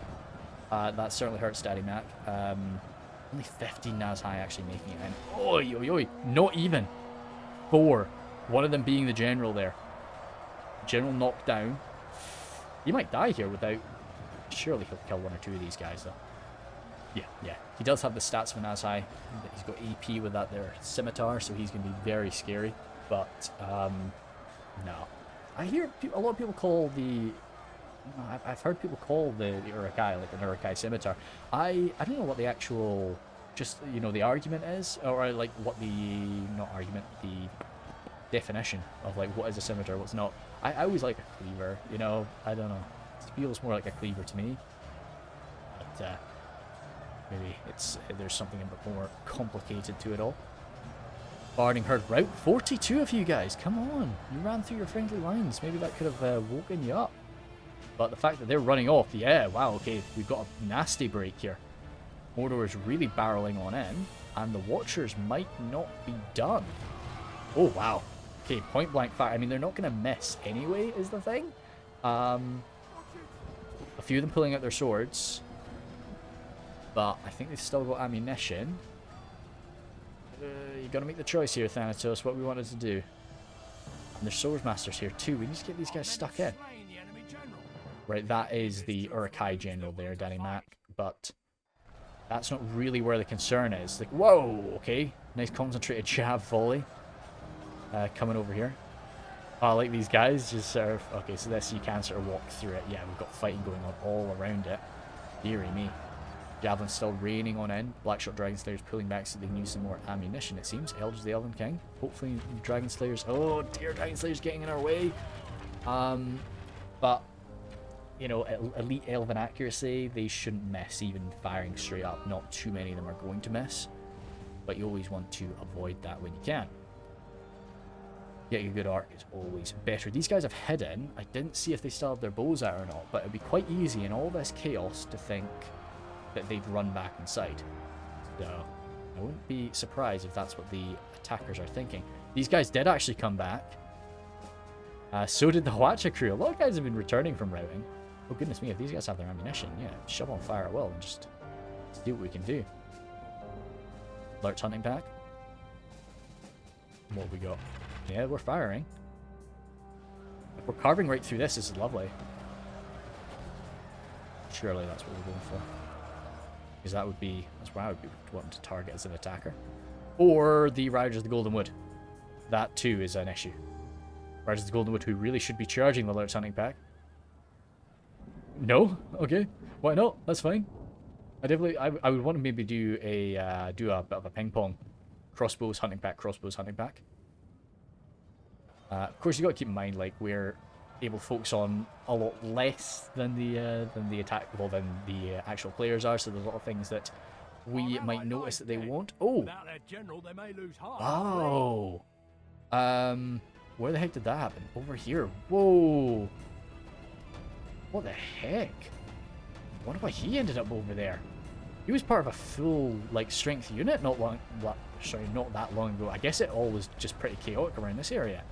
That certainly hurts Daddy Mac. Only 15 Naz-Hai actually making it in. Oi, oi, oi. Not even. 4. One of them being the general there. General knocked down. He might die here without... Surely he'll kill 1 or 2 of these guys though. Yeah. He does have the stats of an Naz-Hai. He's got AP with that there scimitar, so he's going to be very scary. But, no. I hear a lot of people call the... I've heard people call the Uruk-hai, like an Uruk-hai scimitar. I don't know what the actual... Just, the argument is, or like what the... Not argument, the definition of like what is a scimitar, what's not. I always like a cleaver, I don't know. It feels more like a cleaver to me. But, maybe there's something a bit more complicated to it all. Barding Herd route. 42 of you guys. Come on. You ran through your friendly lines. Maybe that could have woken you up. But the fact that they're running off. Yeah, wow. Okay, we've got a nasty break here. Mordor is really barreling on in. And the Watchers might not be done. Oh, wow. Okay, point blank fire. I mean, they're not going to miss anyway, is the thing. A few of them pulling out their swords. But I think they've still got ammunition. You got to make the choice here, Thanatos, what we wanted to do. And there's Swordsmasters here too. We need to get these guys stuck in. Right, that is the Uruk-hai general there, Danny Mac, but that's not really where the concern is. Like, whoa, okay, nice concentrated jab volley coming over here. Oh, I like these guys just sort of, okay, so this you can sort of walk through it. Yeah, we've got fighting going on all around it. Deary me. Javelin's still raining on in. Blackshot Dragon Slayers pulling back so they can use some more ammunition, it seems. Elders of the Elven King. Hopefully Dragon Slayers, oh dear, Dragon Slayers getting in our way. But you know, elite elven accuracy, they shouldn't miss even firing straight up. Not too many of them are going to miss, but you always want to avoid that when you can. Getting a good arc is always better. These guys have hidden. I didn't see if they still have their bows out or not, but it'd be quite easy in all this chaos to think that they'd run back inside. So I wouldn't be surprised if that's what the attackers are thinking. These guys did actually come back. So did the Hwacha crew. A lot of guys have been returning from routing. Oh goodness me, if these guys have their ammunition, yeah, shove on fire at will and just see what we can do. Lurch hunting pack. What have we got? Yeah, we're firing. If we're carving right through this is lovely. Surely that's what we're going for. Because that would be, that's where I would be wanting to target as an attacker. Or the Riders of the Golden Wood. That too is an issue. Riders of the Golden Wood who really should be charging the Lurch hunting pack. No? Okay. Why not? That's fine. I would want to maybe do a bit of a ping pong. Crossbows, hunting pack, crossbows, hunting pack. Of course, you got to keep in mind, like, we're able to focus on a lot less than the attack, well, than the actual players are. So there's a lot of things that we might notice that they won't. Oh. Oh. Where the heck did that happen? Over here. Whoa. What the heck? I wonder why he ended up over there. He was part of a full, like, strength unit not that long ago. I guess it all was just pretty chaotic around this area.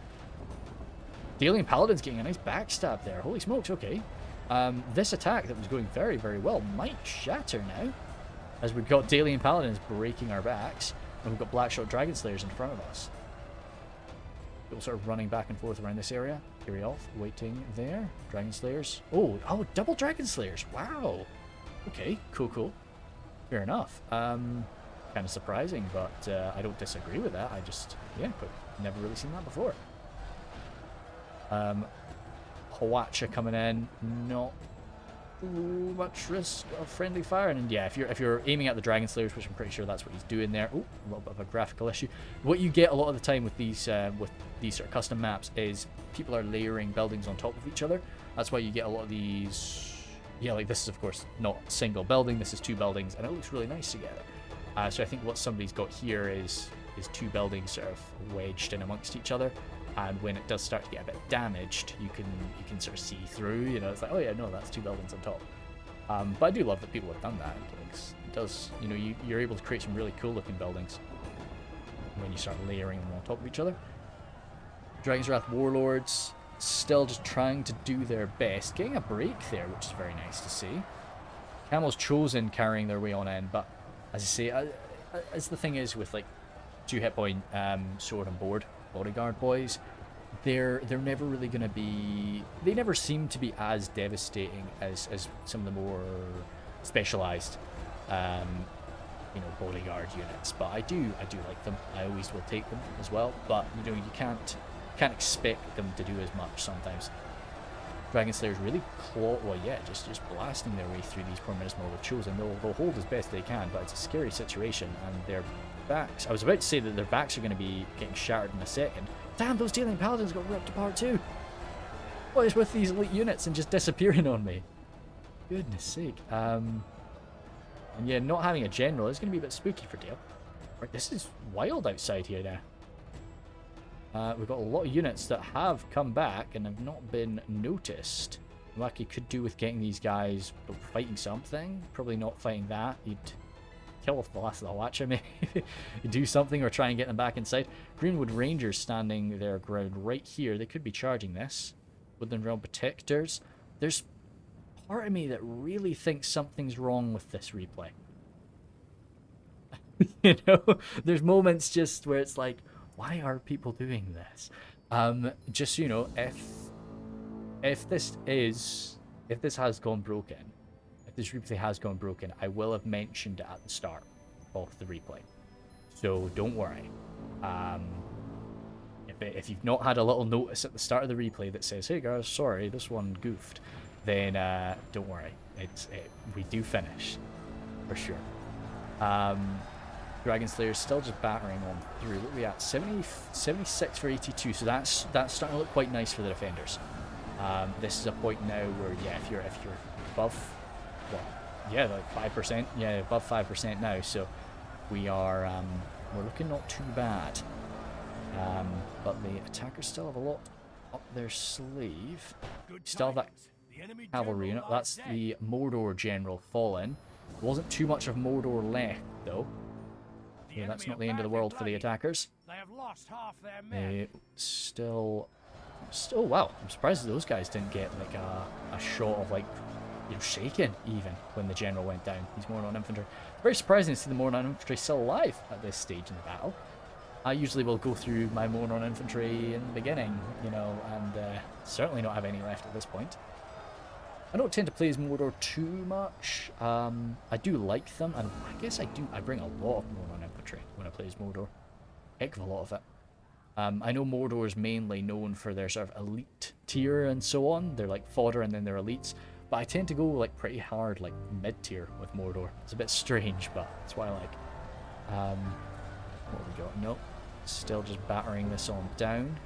Dalian Paladin's getting a nice backstab there. Holy smokes, okay. This attack that was going very, very well might shatter now. As we've got Dalian Paladins breaking our backs, and we've got Blackshot Dragon Slayers in front of us. People sort of running back and forth around this area. Carry off, waiting there. Dragon Slayers. Oh, double Dragon Slayers. Wow. Okay, cool. Fair enough. Kind of surprising, but I don't disagree with that. I just, yeah, but never really seen that before. Hwacha coming in, not too much risk of friendly fire, and yeah, if you're aiming at the Dragon Slayers, which I'm pretty sure that's what he's doing there. Oh, a little bit of a graphical issue. What you get a lot of the time with these sort of custom maps is people are layering buildings on top of each other. That's why you get a lot of these. Yeah, like this is of course not a single building. This is two buildings, and it looks really nice together. So I think what somebody's got here is two buildings sort of wedged in amongst each other. And when it does start to get a bit damaged, you can sort of see through. You know, it's like, oh yeah, no, that's two buildings on top. But I do love that people have done that. It does, you know, you're able to create some really cool looking buildings when you start layering them on top of each other. Dragon's Wrath Warlords still just trying to do their best, getting a break there, which is very nice to see. Camel's Chosen carrying their way on in, but as I say, as the thing is with like 2 hit point sword and board bodyguard boys, they're never really going to be, they never seem to be as devastating as some of the more specialized you know, bodyguard units, but I do like them. I always will take them as well, but you know, you can't expect them to do as much sometimes. Dragon Slayers really just blasting their way through these poor Minismal with Chosen. They'll hold as best they can, but it's a scary situation, and their backs, I was about to say that their backs are going to be getting shattered in a second. Damn, those Dalian Paladins got ripped apart too. What is with these elite units and just disappearing on me? Goodness sake. And yeah, not having a general is going to be a bit spooky for Dale. Right, this is wild outside here now. We've got a lot of units that have come back and have not been noticed. Like you could do with getting these guys fighting something. Probably not fighting that. You'd kill off the last of the Hwacha, maybe. Do something or try and get them back inside. Greenwood Rangers standing their ground right here. They could be charging this. Woodland Realm Protectors. There's part of me that really thinks something's wrong with this replay. You know, there's moments just where it's like, why are people doing this? Just, you know, if this is if this has gone broken, if this replay has gone broken, I will have mentioned it at the start of the replay. So don't worry. If you've not had a little notice at the start of the replay that says, hey guys, sorry, this one goofed, then don't worry. We do finish, for sure. Dragon Slayer's still just battering on through. What are we at? 76 for 82, so that's starting to look quite nice for the defenders. This is a point now where, yeah, if you're above, well, yeah, like 5%, yeah, above 5% now, so we are, we're looking not too bad. But the attackers still have a lot up their sleeve. Still have that cavalry unit. That's the Mordor general fallen. Wasn't too much of Mordor left, though. Yeah, that's not the end of the world for the attackers. They have lost half their men. Still, wow, I'm surprised those guys didn't get like a shot of like, you know, shaken even when the general went down. He's Mordor infantry. Very surprising to see the Mordor infantry still alive at this stage in the battle. I usually will go through my Mordor infantry in the beginning, you know, and certainly not have any left at this point. I don't tend to play as Mordor too much. I do like them, and I guess I bring a lot of Mordor infantry when I play as Mordor. Heck of a lot of it. I know Mordor is mainly known for their sort of elite tier and so on. They're like fodder and then they're elites. But I tend to go like pretty hard, like mid-tier with Mordor. It's a bit strange, but that's what I like. What have we got? Nope. Still just battering this on down.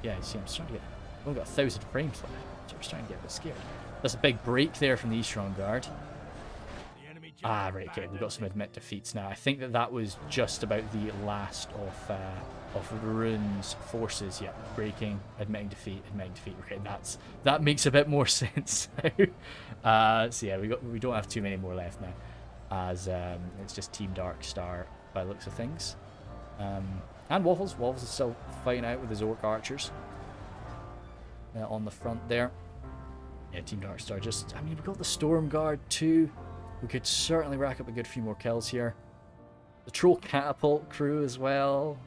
Yeah, you see, I'm starting to get... I've only got 1,000 frames left, so I'm starting to get a bit scared. There's a big break there from the Eastron Guard. Ah, right, okay, we've got some admit defeats now. I think that was just about the last of Rhun's forces. Yeah, breaking, admitting defeat. Okay, that makes a bit more sense now. So yeah, we don't have too many more left now, as it's just Team Dark Star by the looks of things. And Waffles is still fighting out with his Orc archers on the front there. Yeah, Team Darkstar just... I mean, we've got the Storm Guard too. We could certainly rack up a good few more kills here. The Troll Catapult crew as well.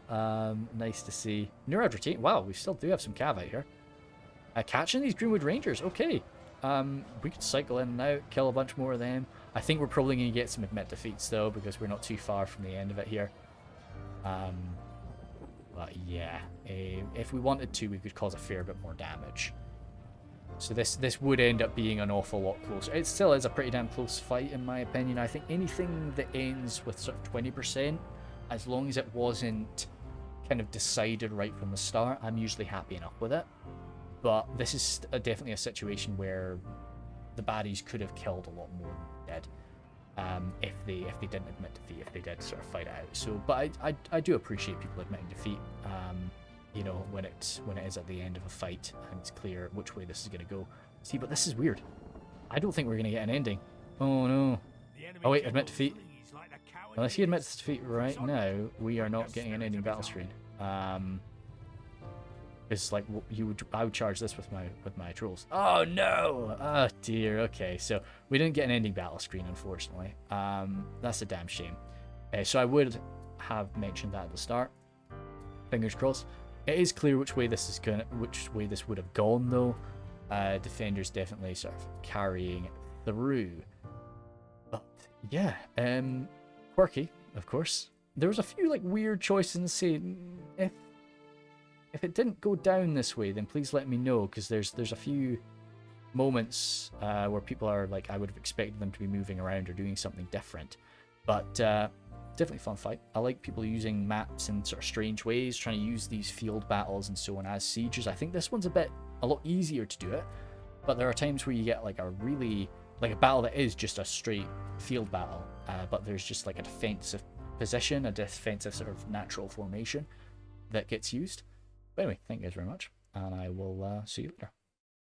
Nice to see. Neurad Retain. Wow, we still do have some cav out here. Catching these Greenwood Rangers. Okay. We could cycle in and out, kill a bunch more of them. I think we're probably going to get some admit defeats though, because we're not too far from the end of it here. But yeah, if we wanted to, we could cause a fair bit more damage. So this would end up being an awful lot closer. It still is a pretty damn close fight, in my opinion. I think anything that ends with sort of 20%, as long as it wasn't kind of decided right from the start, I'm usually happy enough with it. But this is definitely a situation where the baddies could have killed a lot more than they did. If they didn't admit defeat, if they did sort of fight it out. So, but I do appreciate people admitting defeat. You know, when it is at the end of a fight and it's clear which way this is going to go. See, but this is weird. I don't think we're going to get an ending. Oh no. Oh wait, admit defeat. Unless he admits defeat right now, we are not getting an ending battle screen. It's like I would charge this with my trolls. Oh no! Oh dear. Okay, so we didn't get an ending battle screen, unfortunately. That's a damn shame. So I would have mentioned that at the start. Fingers crossed. It is clear which way this would have gone though. Defenders definitely sort of carrying through. But yeah, quirky, of course. There was a few like weird choices in the scene. If it didn't go down this way, then please let me know, because there's a few moments where people are like, I would have expected them to be moving around or doing something different. But definitely fun fight. I like people using maps in sort of strange ways, trying to use these field battles and so on as sieges. I think this one's a lot easier to do it, but there are times where you get like a battle that is just a straight field battle, but there's just like a defensive position, a defensive sort of natural formation that gets used. But anyway, thank you guys very much, and I will see you later.